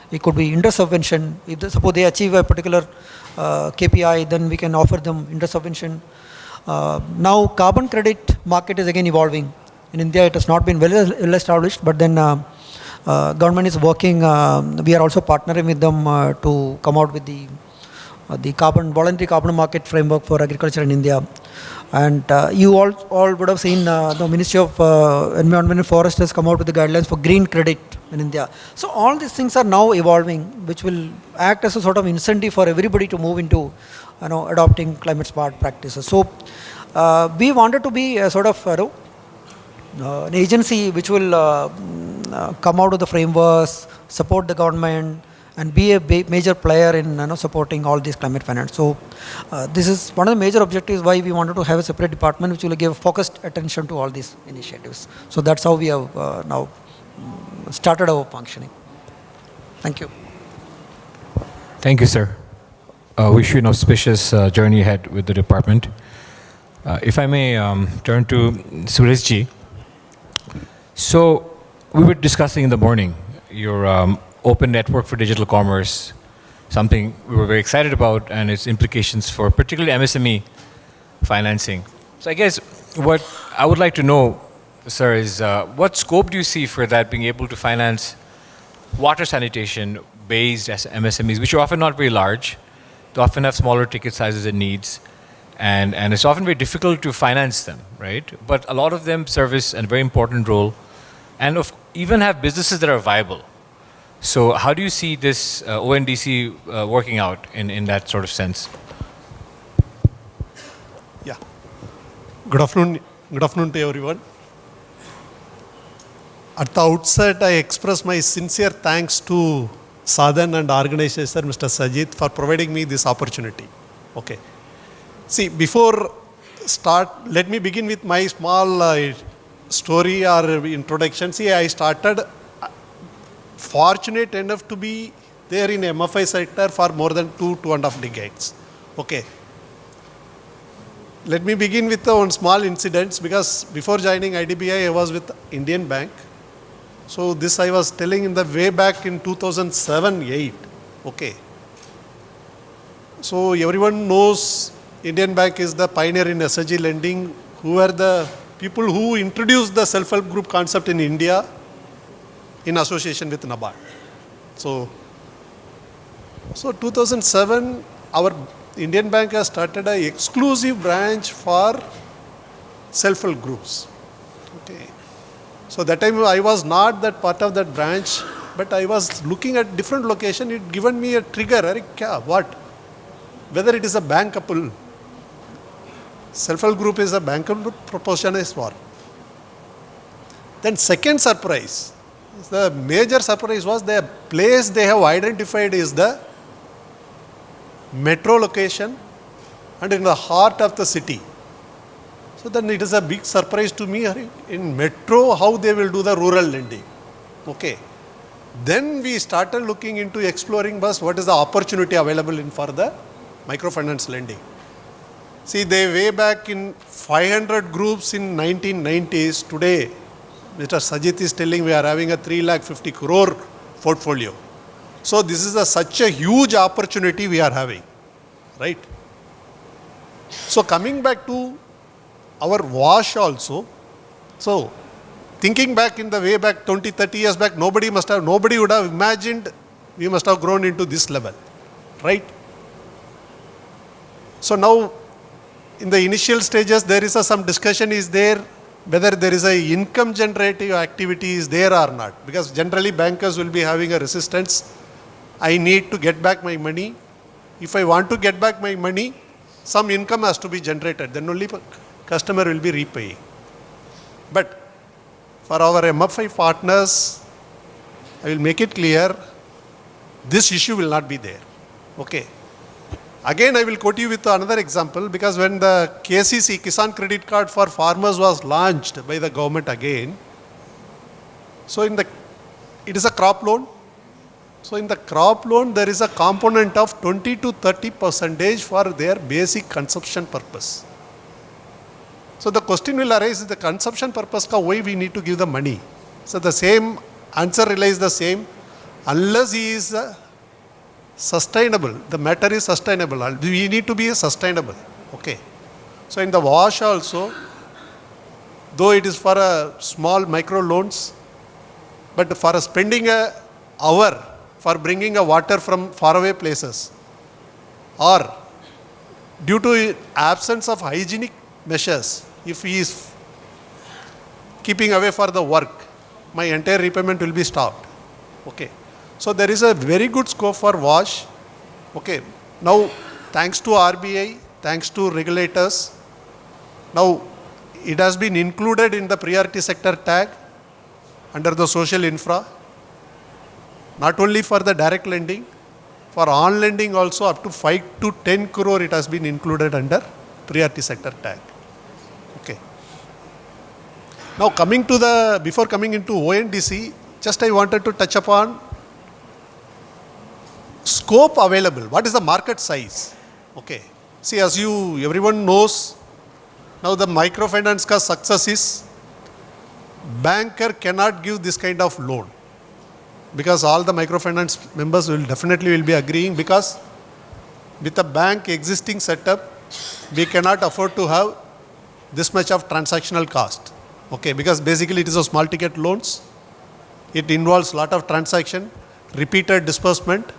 it could be interest subvention. If suppose they achieve a particular KPI, then we can offer them interest subvention. Now carbon credit market is again evolving. In India it has not been well established, but then government is working, we are also partnering with them to come out with the voluntary carbon market framework for agriculture in India. And you all would have seen the Ministry of Environment and Forest has come out with the guidelines for green credit in India. So all these things are now evolving, which will act as a sort of incentive for everybody to move into adopting climate smart practices. So we wanted to be a sort of an agency which will come out of the frameworks, support the government, and be a major player in supporting all these climate finance. So this is one of the major objectives why we wanted to have a separate department which will give focused attention to all these initiatives. So that's how we have now started our functioning. Thank you. Thank you, sir. Wish you an auspicious journey ahead with the department. If I may turn to Suresh ji. So we were discussing in the morning your open network for digital commerce, something we were very excited about, and its implications for particularly MSME financing. So I guess what I would like to know, sir, is what scope do you see for that being able to finance water sanitation based as MSMEs, which are often not very large, they often have smaller ticket sizes and needs, and it's often very difficult to finance them, right? But a lot of them service a very important role and even have businesses that are viable. So how do you see this ONDC working out in that sort of sense? Yeah. Good afternoon to everyone. At the outset, I express my sincere thanks to Sa-Dhan and organizer Mr. Sajid for providing me this opportunity. Okay. See, before start, let me begin with my small story or introduction. See, I started fortunate enough to be there in MFI sector for more than 2.5 decades. Okay. Let me begin with one small incident, because before joining IDBI, I was with Indian Bank. So this I was telling in the way back in 2007-8. Okay. So everyone knows Indian Bank is the pioneer in SHG lending, who are the people who introduced the self-help group concept in India in association with NABARD. So 2007, our Indian Bank has started an exclusive branch for self-help groups. Okay. So that time I was not that part of that branch, but I was looking at different location. It given me a trigger. Arey, kya, what? Whether it is a bankable, self-help group is a bankable proportion is for. Then second surprise, the major surprise was the place they have identified is the metro location and in the heart of the city. So then it is a big surprise to me, in metro how they will do the rural lending. Okay. Then we started looking into exploring what is the opportunity available for the microfinance lending. See, they way back in 500 groups in 1990s. Today, Mr. Sajid is telling we are having a 350 crore portfolio. So this is such a huge opportunity we are having, right? So coming back to our wash also, so thinking back in the way back 20, 30 years back, nobody would have imagined we must have grown into this level, right? So now, in the initial stages, there is some discussion is there, whether there is a income generative activity is there or not. Because generally bankers will be having a resistance. I need to get back my money. If I want to get back my money, some income has to be generated. Then only customer will be repaying. But for our MFI partners, I will make it clear, this issue will not be there. Okay. Again, I will quote you with another example, because when the KCC, Kisan Credit Card for Farmers, was launched by the government again, so it is a crop loan. So in the crop loan, there is a component of 20 to 30% for their basic consumption purpose. So the question will arise, is the consumption purpose ka why we need to give the money? So the same answer relies the same, unless he is sustainable. The matter is sustainable. We need to be sustainable. Okay. So in the wash also, though it is for a small micro loans, but for spending an hour for bringing a water from faraway places, or due to absence of hygienic measures, if he is keeping away for the work, my entire repayment will be stopped. Okay. So there is a very good scope for wash. Okay. Now, thanks to RBI, thanks to regulators, now it has been included in the priority sector tag under the social infra. Not only for the direct lending, for on lending also up to 5 to 10 crore it has been included under priority sector tag. Okay. Now coming to before coming into ONDC, just I wanted to touch upon scope available. What is the market size? Okay. See, as everyone knows, now the microfinance ka success is, banker cannot give this kind of loan. Because all the microfinance members will definitely be agreeing, because with the bank existing setup, we cannot afford to have this much of transactional cost. Okay, because basically it is a small ticket loans. It involves lot of transaction, repeated disbursement,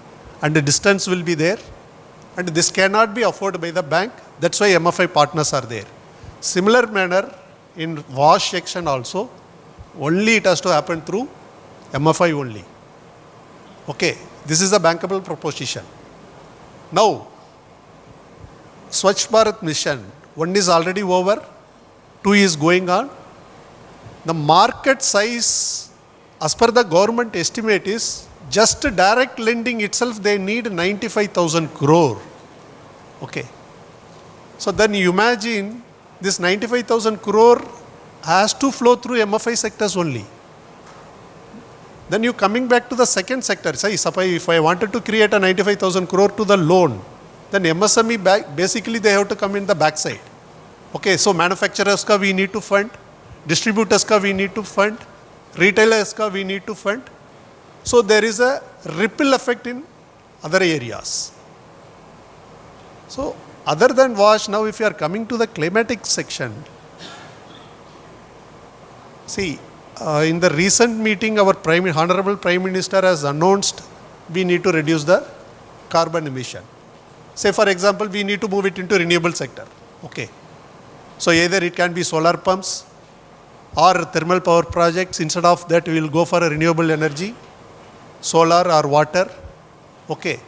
and the distance will be there. And this cannot be afforded by the bank. That's why MFI partners are there. Similar manner in wash section also, only it has to happen through MFI only. Okay, this is a bankable proposition. Now, Swachh Bharat mission, 1 is already over, 2 is going on. The market size, as per the government estimate, is just direct lending itself, they need 95,000 crore. Okay. So then you imagine this 95,000 crore has to flow through MFI sectors only. Then you coming back to the second sector. Say, if I wanted to create a 95,000 crore to the loan, then MSME basically they have to come in the backside. Okay, so manufacturers ka we need to fund, distributors ka we need to fund, retailers ka we need to fund. So there is a ripple effect in other areas. So other than wash, now if you are coming to the climatic section, see, in the recent meeting, our Honorable Prime Minister has announced we need to reduce the carbon emission. Say for example, we need to move it into renewable sector. Okay. So either it can be solar pumps, or thermal power projects. Instead of that, we will go for a renewable energy, solar or water. Okay.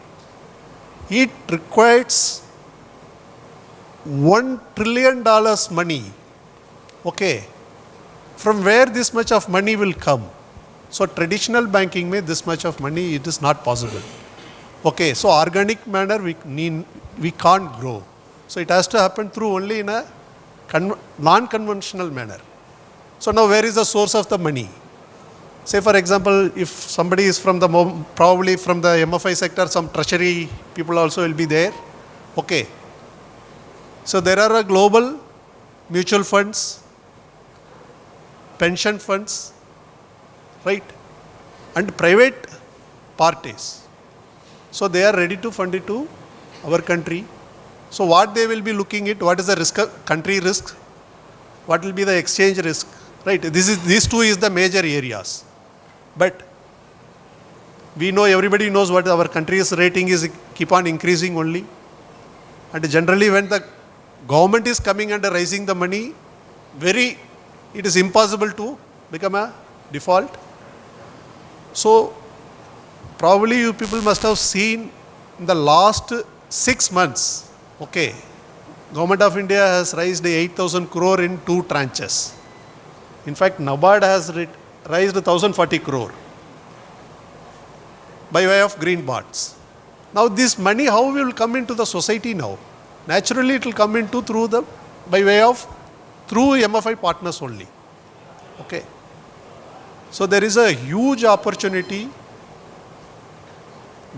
It requires $1 trillion money. Okay. From where this much of money will come? So traditional banking may this much of money, it is not possible. Okay. So organic manner we can't grow. So it has to happen through only in a non-conventional manner. So now where is the source of the money? Say for example, if somebody is from the, probably from the MFI sector, some treasury people also will be there. Okay. So there are global mutual funds, pension funds, right? And private parties. So they are ready to fund it to our country. So what they will be looking at, what is the risk, country risk? What will be the exchange risk? Right? These two is the major areas. But we know, everybody knows what our country's rating is, keep on increasing only. And generally when the government is coming and raising the money, it is impossible to become a default. So probably you people must have seen in the last 6 months, okay, Government of India has raised 8,000 crore in 2 tranches. In fact, NABARD has raised 1,040 crore by way of green bonds. Now this money, how will come into the society now? Naturally it will come into through MFI partners only. Okay. So there is a huge opportunity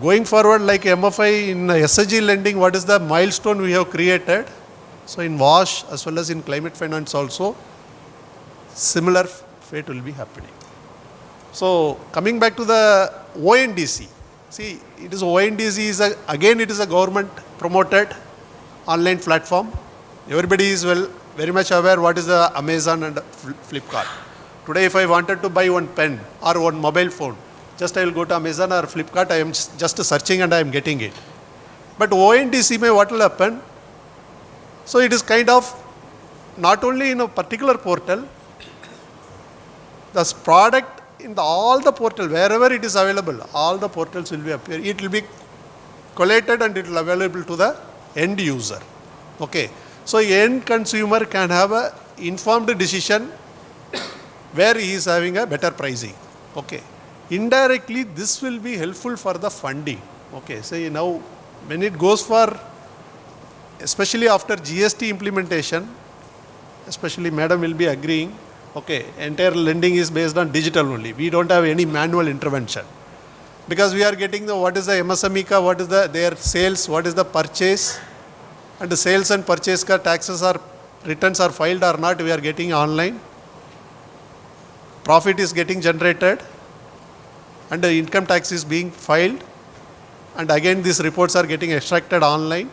going forward, like MFI in SSG lending. What is the milestone we have created? So in WASH as well as in climate finance also, similar fate will be happening. So coming back to the ONDC, see, it is ONDC again it is a government promoted online platform. Everybody is very much aware what is the Amazon and Flipkart. Today if I wanted to buy one pen or one mobile phone, just I will go to Amazon or Flipkart, I am just searching and I am getting it. But ONDC may what will happen? So it is kind of not only in a particular portal, the product in all the portal, wherever it is available, all the portals will be appear. It will be collated and it will be available to the end user. Okay. So end consumer can have a informed decision where he is having a better pricing. Okay. Indirectly, this will be helpful for the funding. Okay. So now when it goes for, especially after GST implementation, especially madam will be agreeing, okay, entire lending is based on digital only. We don't have any manual intervention. Because we are getting what is the MSME ka, what is their sales, what is the purchase, and the sales and purchase ka taxes returns are filed or not, we are getting online. Profit is getting generated and the income tax is being filed, and again these reports are getting extracted online.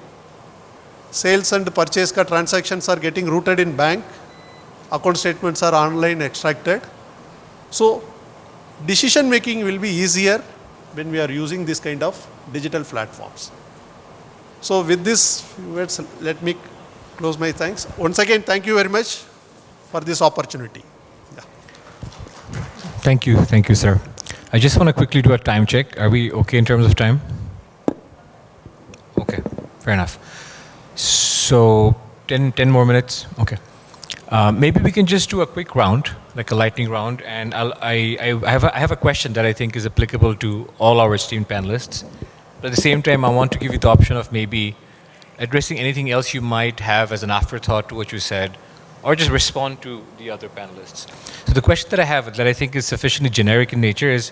Sales and purchase ka transactions are getting routed in bank. Account statements are online extracted. So decision making will be easier when we are using this kind of digital platforms. So with this words, let me close my thanks. Once again, thank you very much for this opportunity. Yeah. Thank you, sir. I just want to quickly do a time check. Are we okay in terms of time? Okay, fair enough. So 10 more minutes. Okay. Maybe we can just do a quick round, like a lightning round, and I have a question that I think is applicable to all our esteemed panelists. But at the same time, I want to give you the option of maybe addressing anything else you might have as an afterthought to what you said, or just respond to the other panelists. So the question that I have that I think is sufficiently generic in nature is,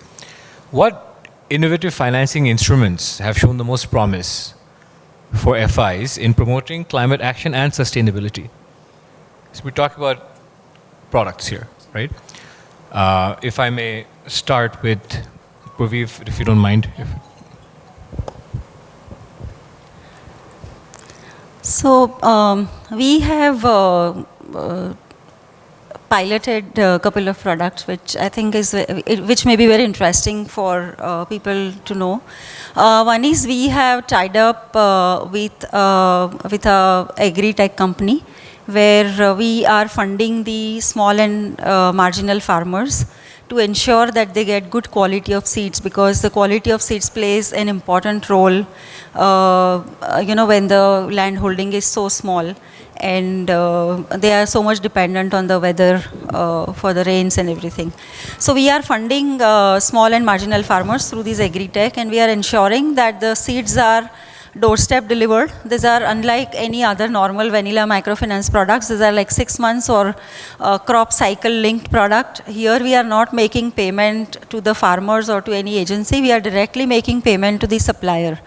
what innovative financing instruments have shown the most promise for FIs in promoting climate action and sustainability? So we're talking about products here, right? If I may start with Purvi, if you don't mind. So we have piloted a couple of products which I think which may be very interesting for people to know. One is we have tied up with a agri-tech company, where we are funding the small and marginal farmers to ensure that they get good quality of seeds, because the quality of seeds plays an important role, when the land holding is so small and they are so much dependent on the weather for the rains and everything. So we are funding small and marginal farmers through these agri-tech, and we are ensuring that the seeds are doorstep delivered. These are unlike any other normal vanilla microfinance products. These are like 6 months or crop cycle linked product. Here we are not making payment to the farmers or to any agency. We are directly making payment to the supplier.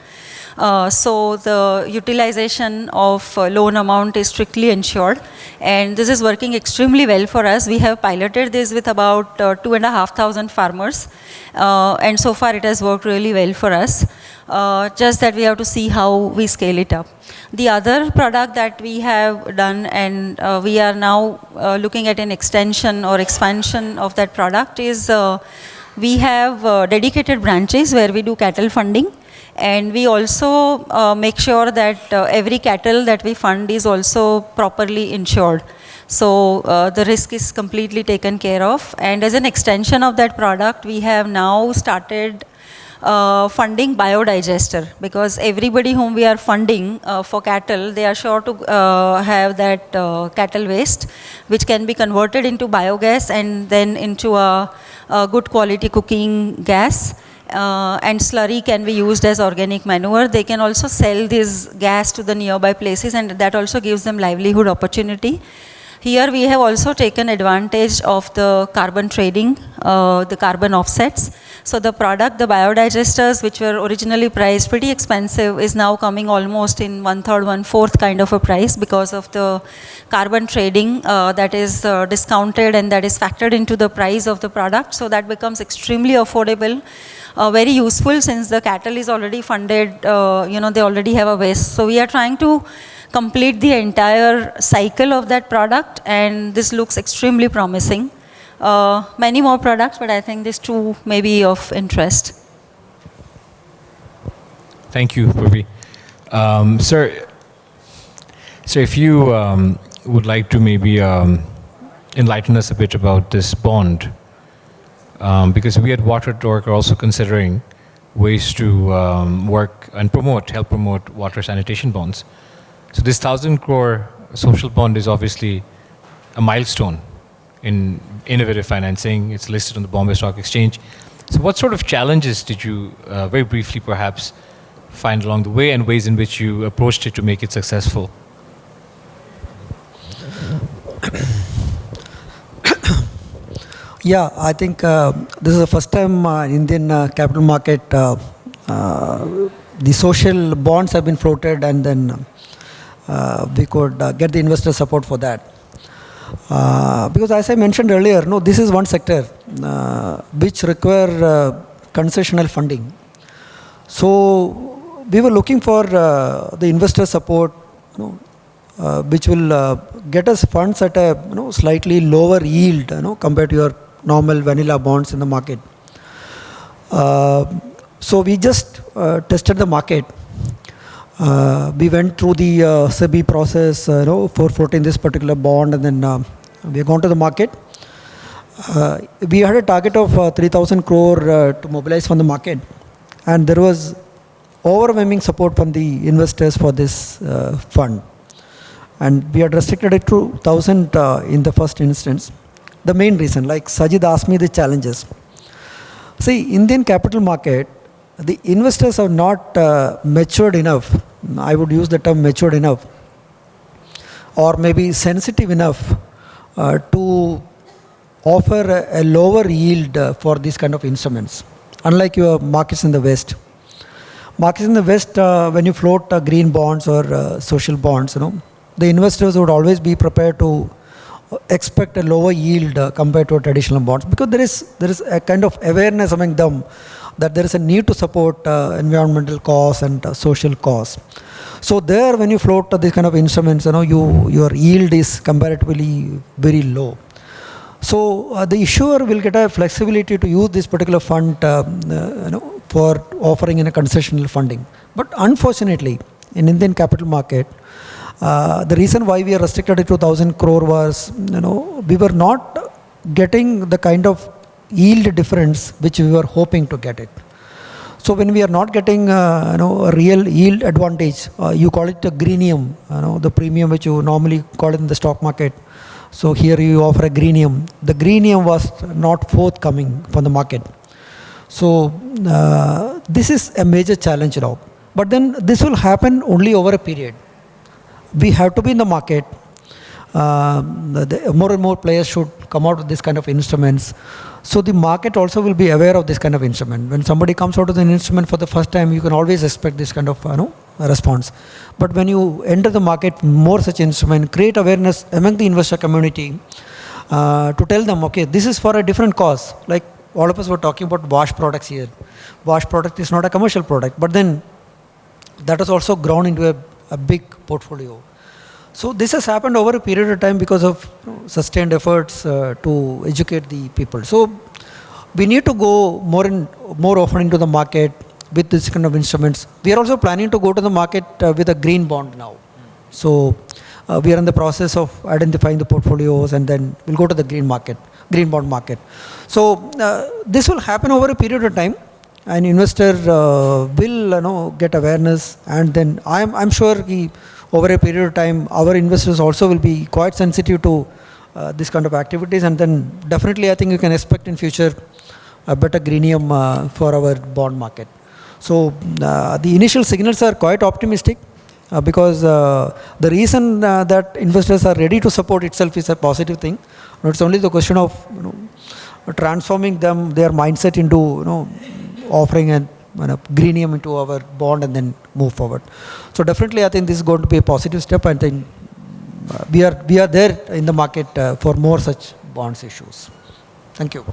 So the utilization of loan amount is strictly ensured, and this is working extremely well for us. We have piloted this with about 2,500 farmers, and so far it has worked really well for us. Just that we have to see how we scale it up. The other product that we have done, and we are now looking at an extension or expansion of that product, is we have dedicated branches where we do cattle funding. And we also make sure that every cattle that we fund is also properly insured. So the risk is completely taken care of. And as an extension of that product, we have now started funding biodigester, because everybody whom we are funding for cattle, they are sure to have that cattle waste, which can be converted into biogas and then into a good quality cooking gas. And slurry can be used as organic manure. They can also sell this gas to the nearby places, and that also gives them livelihood opportunity. Here we have also taken advantage of the carbon trading, the carbon offsets. So the product, the biodigesters, which were originally priced pretty expensive, is now coming almost in 1/3, 1/4 kind of a price because of the carbon trading that is discounted and that is factored into the price of the product. So that becomes extremely affordable. Very useful, since the cattle is already funded, they already have a waste. So we are trying to complete the entire cycle of that product, and this looks extremely promising. Many more products, but I think these two may be of interest. Thank you, Purvi. Sir, if you would like to maybe enlighten us a bit about this bond, because we at Water.org are also considering ways to work and help promote water sanitation bonds. So this 1,000 crore social bond is obviously a milestone in innovative financing. It's listed on the Bombay Stock Exchange. So what sort of challenges did you, very briefly perhaps, find along the way, and ways in which you approached it to make it successful? Yeah, I think this is the first time Indian capital market, the social bonds have been floated, and then we could get the investor support for that. Because as I mentioned earlier, this is one sector which require concessional funding. So we were looking for the investor support, which will get us funds at a slightly lower yield, compared to your normal vanilla bonds in the market. So we just tested the market. We went through the SEBI process, for floating this particular bond, and then we have gone to the market. We had a target of 3,000 crore to mobilize from the market, and there was overwhelming support from the investors for this fund. And we had restricted it to 1,000 in the first instance. The main reason, like Sajid asked me the challenges. See, Indian capital market, the investors are not matured enough. I would use the term matured enough, or maybe sensitive enough to offer a lower yield for these kind of instruments. Unlike your markets in the West. Markets in the West, when you float green bonds or social bonds, the investors would always be prepared to expect a lower yield compared to traditional bonds, because there is a kind of awareness among them that there is a need to support environmental costs and social costs. So there, when you float these kind of instruments, your yield is comparatively very low. So the issuer will get a flexibility to use this particular fund, for offering in a concessional funding. But unfortunately, in Indian capital market, The reason why we are restricted to 1,000 crore was, we were not getting the kind of yield difference which we were hoping to get it. So when we are not getting, a real yield advantage, you call it a greenium, the premium which you normally call it in the stock market. So here you offer a greenium. The greenium was not forthcoming from the market. So this is a major challenge now. But then this will happen only over a period. We have to be in the market. More and more players should come out with this kind of instruments. So the market also will be aware of this kind of instrument. When somebody comes out with an instrument for the first time, you can always expect this kind of response. But when you enter the market, more such instrument, create awareness among the investor community to tell them, okay, this is for a different cause. Like all of us were talking about wash products here. Wash product is not a commercial product, but then that has also grown into a big portfolio. So this has happened over a period of time because of sustained efforts to educate the people. So we need to go more often into the market with this kind of instruments. We are also planning to go to the market with a green bond now. So we are in the process of identifying the portfolios, and then we'll go to the green bond market. So this will happen over a period of time. An investor will get awareness, and then I'm sure over a period of time our investors also will be quite sensitive to this kind of activities, and then definitely I think you can expect in future a better greenium for our bond market. So the initial signals are quite optimistic because the reason that investors are ready to support itself is a positive thing. It's only the question of transforming their mindset into offering a greenium into our bond and then move forward. So definitely I think this is going to be a positive step. I think we are there in the market for more such bonds issues. Thank you.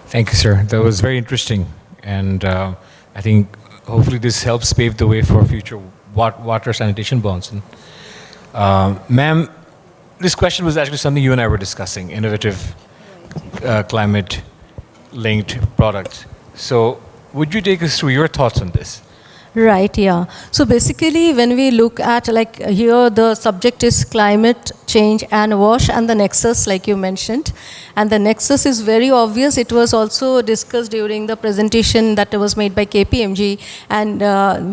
Thank you, sir. That was very interesting. And I think hopefully this helps pave the way for future water sanitation bonds. And, ma'am, this question was actually something you and I were discussing, innovative climate-linked products. So would you take us through your thoughts on this? Right, yeah. So basically, when we look at, like here, the subject is climate change and wash and the nexus, like you mentioned. And the nexus is very obvious. It was also discussed during the presentation that was made by KPMG. And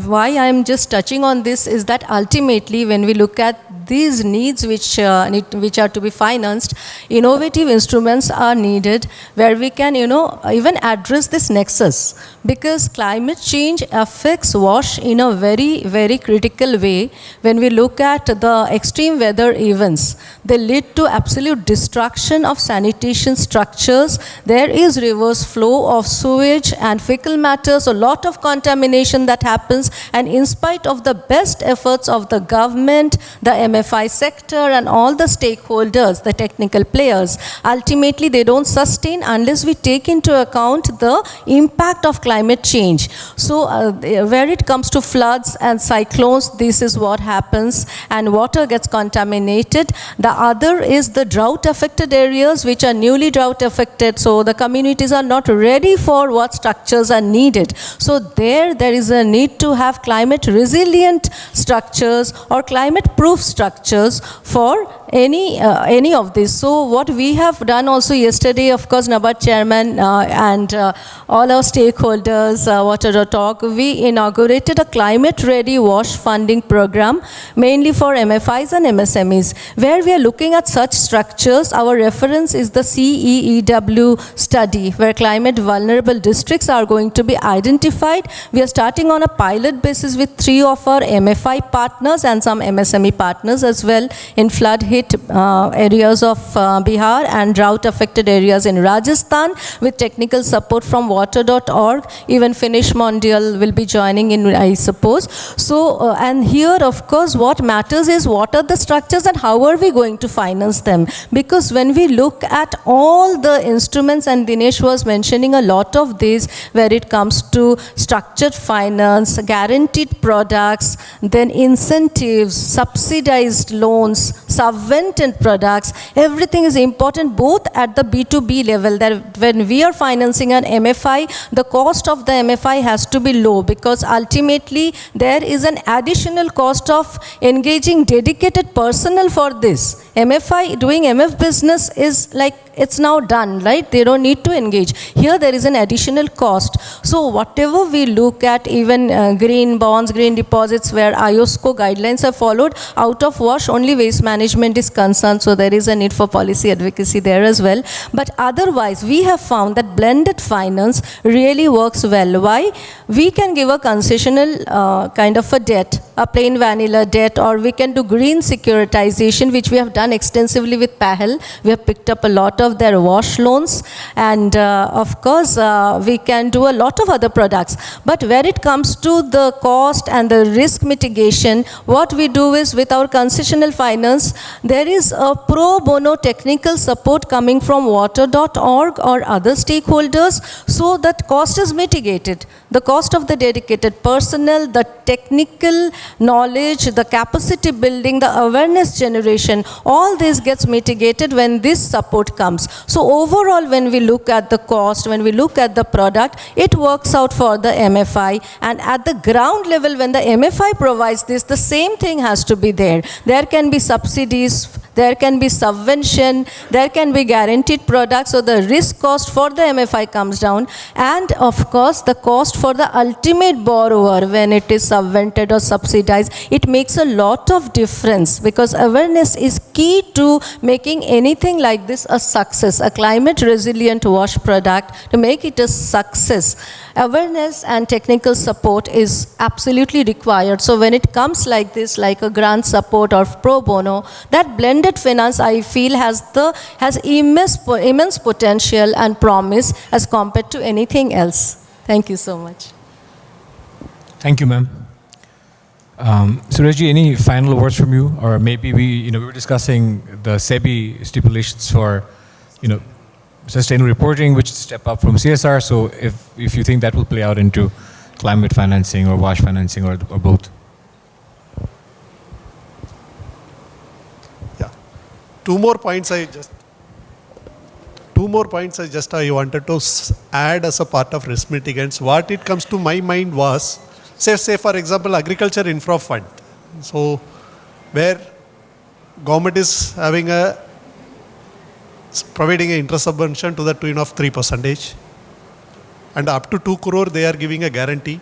why I'm just touching on this is that ultimately, when we look at these needs which are to be financed, innovative instruments are needed where we can, even address this nexus, because climate change affects wash in a very, very critical way. When we look at the extreme weather events, they lead to absolute destruction of sanitation structures. There is reverse flow of sewage and fecal matter, so a lot of contamination that happens, and in spite of the best efforts of the government, the MFI sector and all the stakeholders, the technical players, ultimately they don't sustain unless we take into account the impact of climate change. So where it comes to floods and cyclones, this is what happens, and water gets contaminated. The other is the drought affected areas which are newly drought affected, so the communities are not ready for what structures are needed. So there is a need to have climate resilient structures or climate proof structures for any of this. So what we have done also yesterday, of course, NABARD chairman and all our stakeholders, Water.org, we inaugurated a climate ready wash funding program mainly for MFIs and MSMEs, where we are looking at such structures. Our reference is the CEEW study, where climate vulnerable districts are going to be identified. We are starting on a pilot basis with 3 of our MFI partners and some MSME partners as well in flood hit areas of Bihar and drought affected areas in Rajasthan, with technical support from Water.org. Even Finnish Mondial will be joining in, I suppose. So, and here, of course, what matters is what are the structures and how are we going to finance them? Because when we look at all the instruments, and Dinesh was mentioning a lot of these, where it comes to structured finance, guaranteed products, then incentives, subsidized loans, subvented products. Everything is important both at the B2B level, that when we are financing an MFI, the cost of the MFI has to be low, because ultimately there is an additional cost of engaging dedicated personnel for this. MFI, doing MF business is like, it's now done, right? They don't need to engage. Here there is an additional cost. So whatever we look at, even green bonds, green deposits, where IOSCO guidelines are followed, out of wash only waste management is concerned, so there is a need for policy advocacy there as well. But otherwise, we have found that blended finance really works well. Why? We can give a concessional kind of a debt, a plain vanilla debt, or we can do green securitization, which we have done extensively with Pahal. We have picked up a lot of their wash loans, and of course we can do a lot of other products. But where it comes to the cost and the risk mitigation, what we do is, with our concessional finance, there is a pro bono technical support coming from water.org or other stakeholders, so that cost is mitigated. The cost of the dedicated personnel, the technical knowledge, the capacity building, the awareness generation, all this gets mitigated when this support comes. So overall, when we look at the cost, when we look at the product, it works out for the MFI. And at the ground level, when the MFI provides this, the same thing has to be there. There can be subsidies, there can be subvention, there can be guaranteed products, so the risk cost for the MFI comes down. And of course, the cost for the ultimate borrower, when it is subvented or subsidized, it makes a lot of difference, because awareness is key to making anything like this a success, a climate resilient wash product. To make it a success, awareness and technical support is absolutely required. So when it comes like this, like a grant support or pro bono, that blended finance, I feel, has immense potential and promise as compared to anything else. Thank you so much. Thank you, ma'am. Suresh, any final words from you? Or maybe we were discussing the SEBI stipulations for, sustainable reporting, which is a step up from CSR. So if you think that will play out into climate financing or wash financing or both. Yeah. Two more points I wanted to add as a part of risk mitigants. What it comes to my mind was, say for example, agriculture infra fund. So where government is providing an interest subvention to the tune of 3%, and up to 2 crore they are giving a guarantee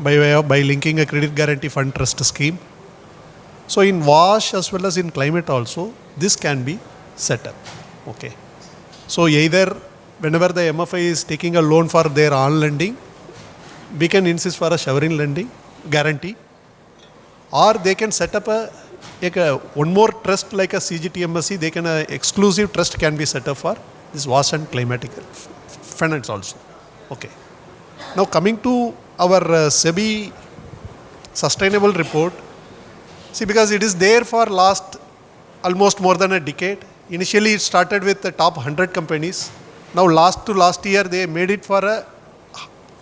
by linking a credit guarantee fund trust scheme. So in WASH as well as in climate also, this can be set up. Okay. So either whenever the MFI is taking a loan for their on lending, we can insist for a sovereign lending guarantee, or they can set up one more trust like a CGTMSC. They can exclusive trust can be set up for this WASH and climatic finance also. Okay. Now coming to our SEBI sustainable report, see, because it is there for last almost more than a decade. Initially it started with the top 100 companies. Now last year they made it for a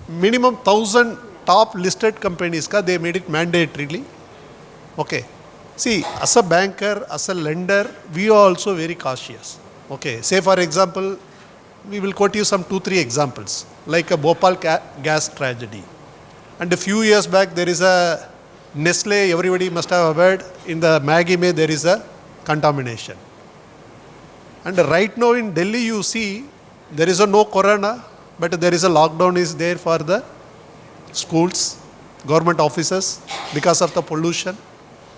minimum 1,000 top listed companies. They made it mandatorily. Okay. See, as a banker, as a lender, we are also very cautious. Okay. Say for example, we will quote you some 2-3 examples, like a Bhopal gas tragedy. And a few years back, there is a Nestle, everybody must have heard, in the Maggi May there is a contamination. And right now in Delhi, you see, there is no corona, but there is a lockdown is there for the schools, government offices, because of the pollution.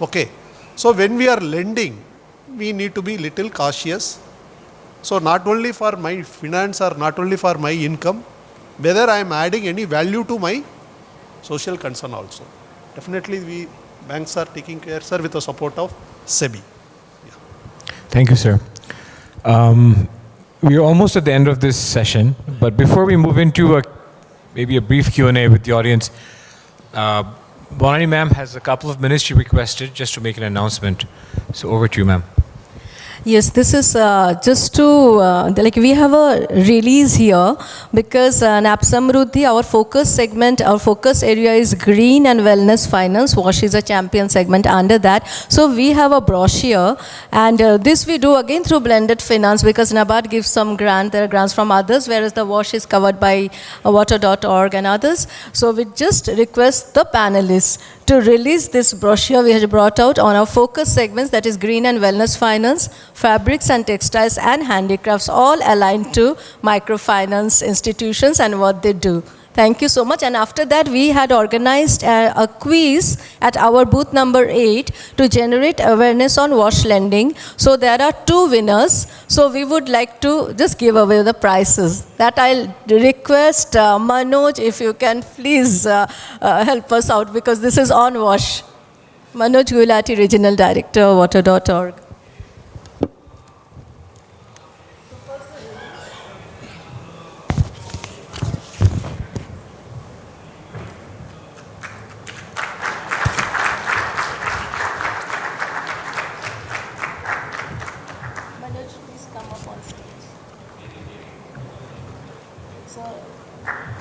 Okay. So when we are lending, we need to be little cautious. So not only for my finance or not only for my income, whether I am adding any value to my social concern also. Definitely we banks are taking care, sir, with the support of SEBI. Yeah. Thank you, sir. We are almost at the end of this session, but before we move into maybe a brief Q&A with the audience, Bonani ma'am has a couple of minutes she requested just to make an announcement. So over to you, ma'am. Yes, this is just to, like we have a release here because NABSAMRUDDHI, our focus segment, our focus area is green and wellness finance. WASH is a champion segment under that. So we have a brochure and this we do again through blended finance because NABARD gives some grant, there are grants from others, whereas the WASH is covered by water.org and others. So we just request the panelists to release this brochure we have brought out on our focus segments, that is green and wellness finance, fabrics and textiles and handicrafts, all aligned to microfinance institutions and what they do. Thank you so much. And after that, we had organized a quiz at our booth number 8 to generate awareness on WASH lending. So there are 2 winners. So we would like to just give away the prizes. That I'll request Manoj, if you can please help us out because this is on WASH. Manoj Gulati, Regional Director, water.org.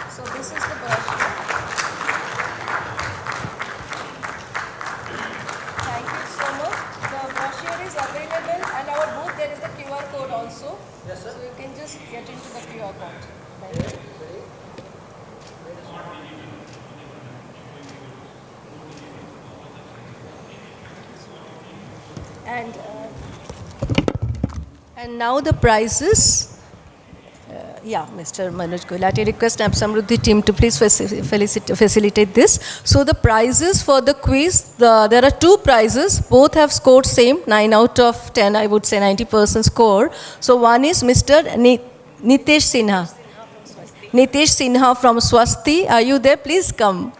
So this is the brochure. Thank you so much. The brochure is available and our booth there is the QR code also. Yes, sir. So you can just get into the QR code. Thank you. And now the prizes. Yeah, Mr. Manoj Gulati, request NABSAMRUDDHI team to please facilitate this. So the prizes for the quiz, there are 2 prizes. Both have scored same, 9 out of 10, I would say 90% score. So one is Mr. Nitesh Sinha. Nitesh Sinha from Swasti. Are you there? Please come.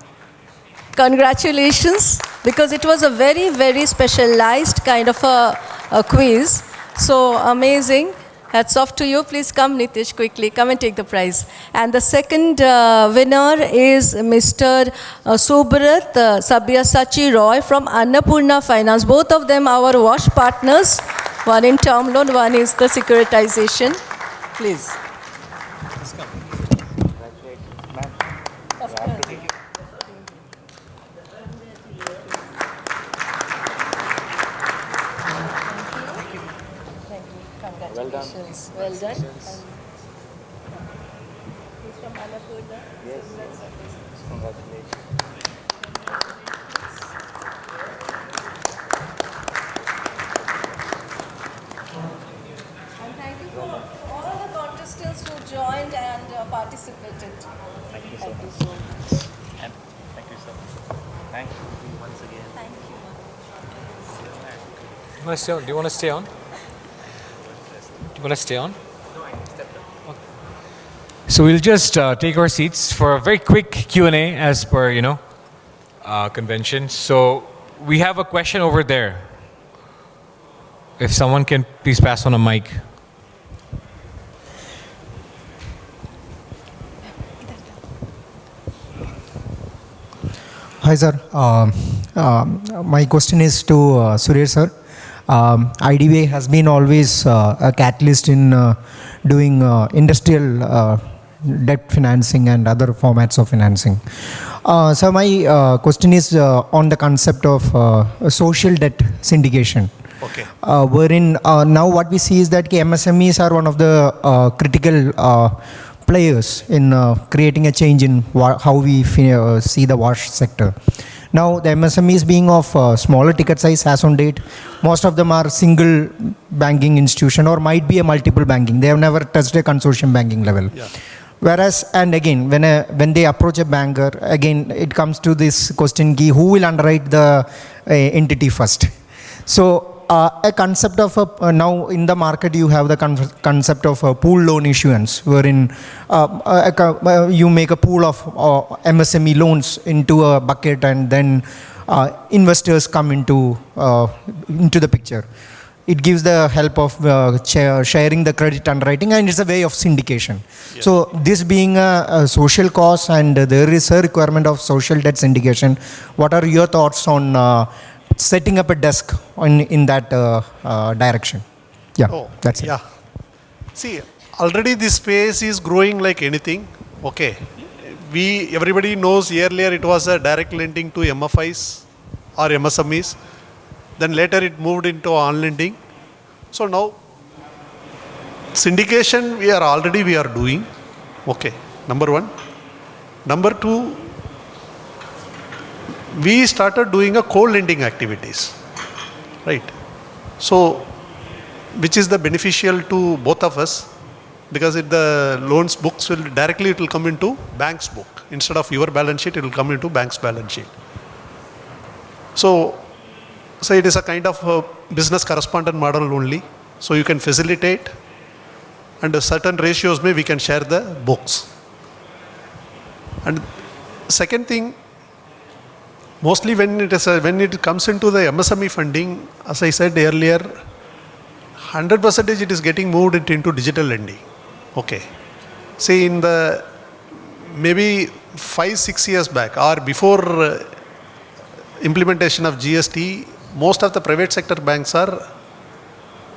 Congratulations, because it was a very, very specialized kind of a quiz. So amazing. Hats off to you. Please come, Nitish, quickly. Come and take the prize. And the second winner is Mr. Subrat Sabyasachi Roy from Annapurna Finance. Both of them are our WASH partners. One in term loan, one is the securitization. Please. Well done. Well done. He's from Annapurna. Yes. Congratulations. And thank you for all the contestants who joined and participated. Thank you so much. And thank you so much. Thank you once again. Thank you. Do you want to stay on? Do you want to stay on? No, I stepped up. Okay. So we'll just take our seats for a very quick Q&A as per, convention. So we have a question over there. If someone can please pass on a mic. Hi, sir. My question is to Suresh, sir. IDBI has been always a catalyst in doing industrial debt financing and other formats of financing. So my question is on the concept of social debt syndication. Okay. Wherein now what we see is that MSMEs are one of the critical players in creating a change in how we see the WASH sector. Now, the MSMEs being of smaller ticket size as on date, most of them are single banking institution or might be a multiple banking. They have never touched a consortium banking level. Yeah. Whereas, and again, when they approach a banker, again, it comes to this question, who will underwrite the entity first? So, a concept of now in the market you have the concept of a pool loan issuance, wherein you make a pool of MSME loans into a bucket and then investors come into the picture. It gives the help of sharing the credit underwriting, and it's a way of syndication. Yes. So this being a social cause and there is a requirement of social debt syndication, what are your thoughts on setting up a desk in that direction? Yeah, Oh, that's it. yeah. See, already this space is growing like anything. Okay. Everybody knows earlier it was a direct lending to MFIs or MSMEs. Then later it moved into on lending. So now syndication we are doing. Okay. Number one. Number two, we started doing a co-lending activities. Right. So which is the beneficial to both of us, because the loans books will directly, it will come into bank's book. Instead of your balance sheet, it will come into bank's balance sheet. So it is a kind of a business correspondent model only. So you can facilitate, and certain ratios we can share the books. And second thing, mostly when it comes into the MSME funding, as I said earlier, 100% it is getting moved into digital lending. Okay. See, in the maybe 5-6 years back or before implementation of GST, most of the private sector banks are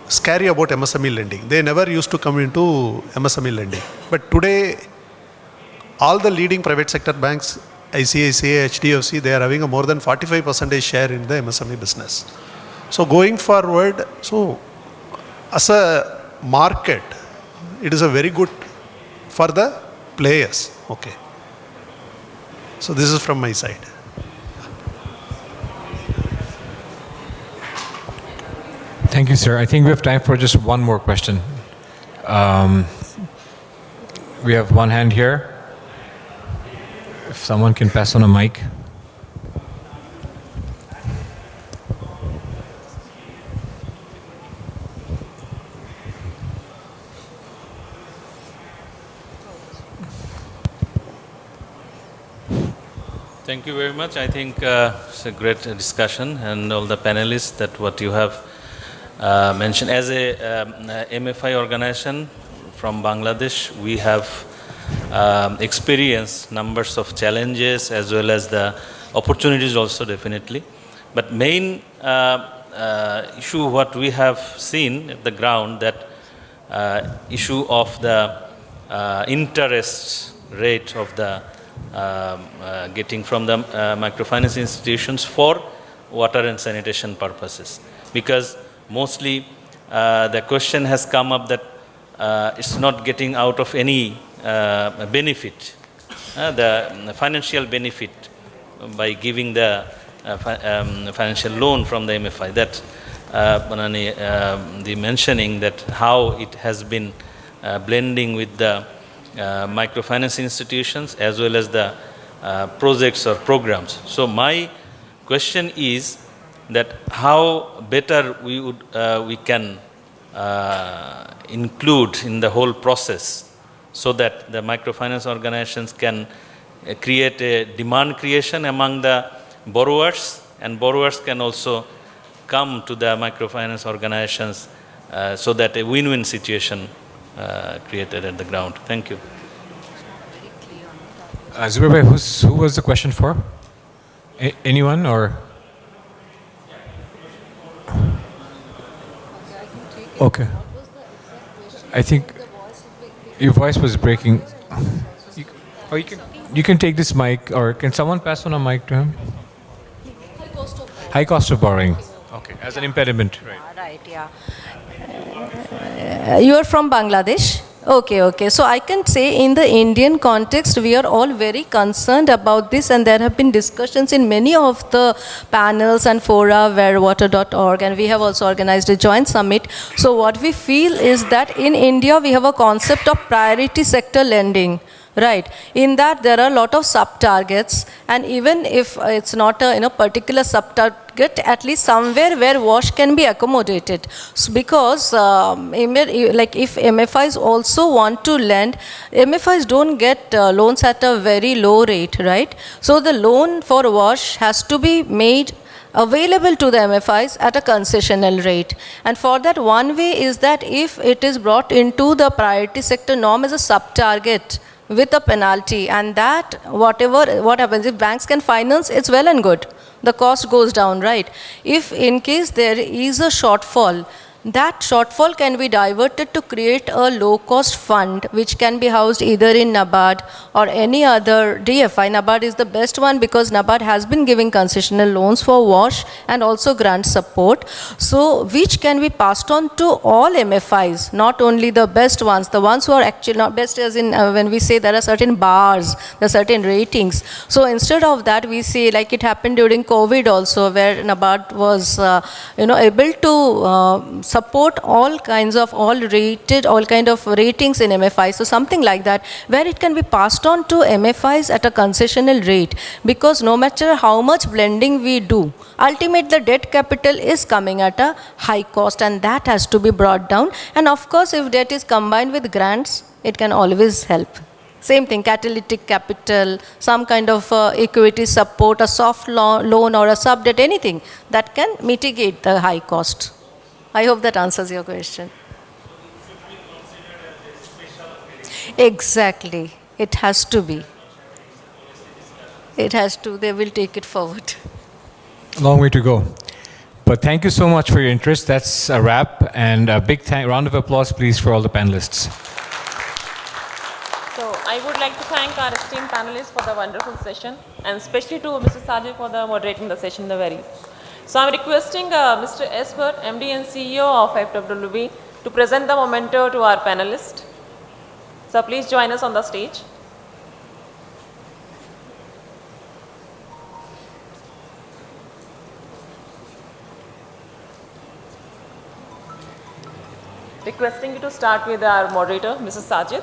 scary about MSME lending. They never used to come into MSME lending. But today, all the leading private sector banks, ICICI, HDFC, they are having a more than 45% share in the MSME business. So going forward, as a market, it is a very good for the players. Okay. So this is from my side. Thank you, sir. I think we have time for just one more question. We have one hand here. If someone can pass on a mic. Thank you very much. I think it's a great discussion, and all the panelists that what you have mentioned. As a MFI organization from Bangladesh, we have experienced numbers of challenges as well as the opportunities also, definitely. But main issue what we have seen at the ground, that issue of the interest rate of the getting from the microfinance institutions for water and sanitation purposes. Because mostly the question has come up that it's not getting out of any benefit, the financial benefit by giving the financial loan from the MFI. That Bonani, the mentioning that how it has been blending with the microfinance institutions as well as the projects or programs. So my question is that how better we can include in the whole process, so that the microfinance organizations can create a demand creation among the borrowers, and borrowers can also come to the microfinance organizations, so that a win-win situation created at the ground. Thank you. Zubair, who was the question for? Anyone or? Okay. I think your voice was breaking. You can take this mic, or can someone pass on a mic to him? High cost of borrowing. Okay, as an impediment. Right. Right, yeah. You are from Bangladesh? Okay. So I can say in the Indian context, we are all very concerned about this, and there have been discussions in many of the panels and fora where water.org, and we have also organized a joint summit. So what we feel is that in India, we have a concept of priority sector lending. Right. In that, there are a lot of sub-targets, and even if it's not a particular sub-target, at least somewhere where wash can be accommodated. So because like if MFIs also want to lend, MFIs don't get loans at a very low rate, right? So the loan for wash has to be made available to the MFIs at a concessional rate. And for that, one way is that if it is brought into the priority sector norm as a sub-target, with a penalty, and that what happens, if banks can finance, it's well and good. The cost goes down, right? If in case there is a shortfall, that shortfall can be diverted to create a low-cost fund which can be housed either in NABARD or any other DFI. NABARD is the best one because NABARD has been giving concessional loans for WASH and also grant support. So which can be passed on to all MFIs, not only the best ones, the ones who are actually not best as in when we say there are certain bars, there are certain ratings. So instead of that, we say like it happened during COVID also, where NABARD was able to support all kind of ratings in MFI. So something like that, where it can be passed on to MFIs at a concessional rate, because no matter how much blending we do, ultimately the debt capital is coming at a high cost, and that has to be brought down. And of course, if debt is combined with grants, it can always help. Same thing, catalytic capital, some kind of equity support, a soft loan or a sub debt, anything that can mitigate the high cost. I hope that answers your question. Exactly. It has to be. It has to. They will take it forward. A long way to go. But thank you so much for your interest. That's a wrap. And a big round of applause, please, for all the panelists. So I would like to thank our esteemed panelists for the wonderful session, and especially to Mr. Sajid for the moderating the session the very. So I'm requesting Mr. Esper, MD and CEO of FWB, to present the memento to our panelists. So please join us on the stage. Requesting you to start with our moderator, Mrs. Sajid.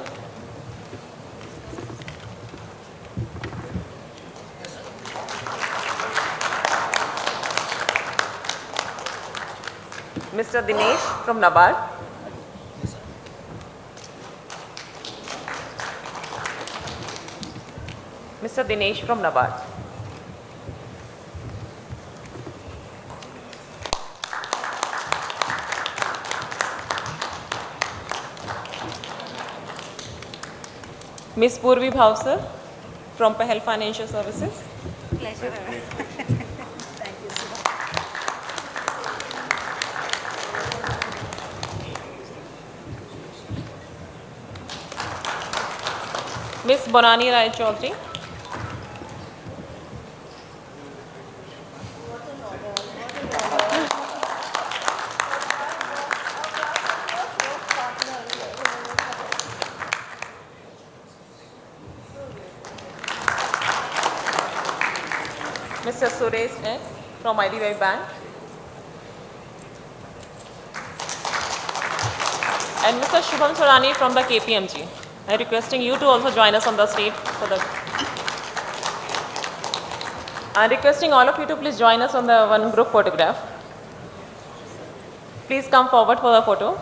Mr. Dinesh from NABARD. Mr. Dinesh from NABARD. Ms. Purvi Bhavsar from Pahal Financial Services. Pleasure. Ms. Bonani Roychoudhury. Mr. Suresh from IDBI Bank. And Mr. Shubham from the KPMG. I'm requesting you to also join us on the stage for the. I'm requesting all of you to please join us on the one group photograph. Please come forward for the photo.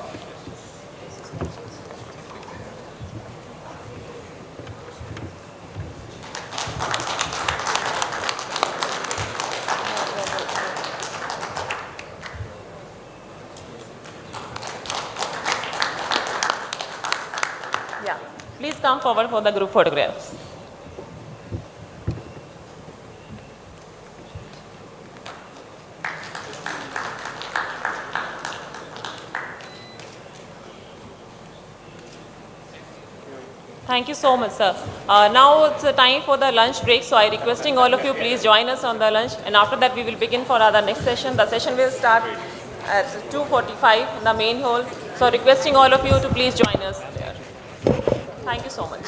Please come forward for the group photographs. Thank you so much, sir. Now it's time for the lunch break, so I'm requesting all of you please join us on the lunch, and after that we will begin for our next session. The session will start at 2:45 in the main hall, so requesting all of you to please join us there. Thank you so much.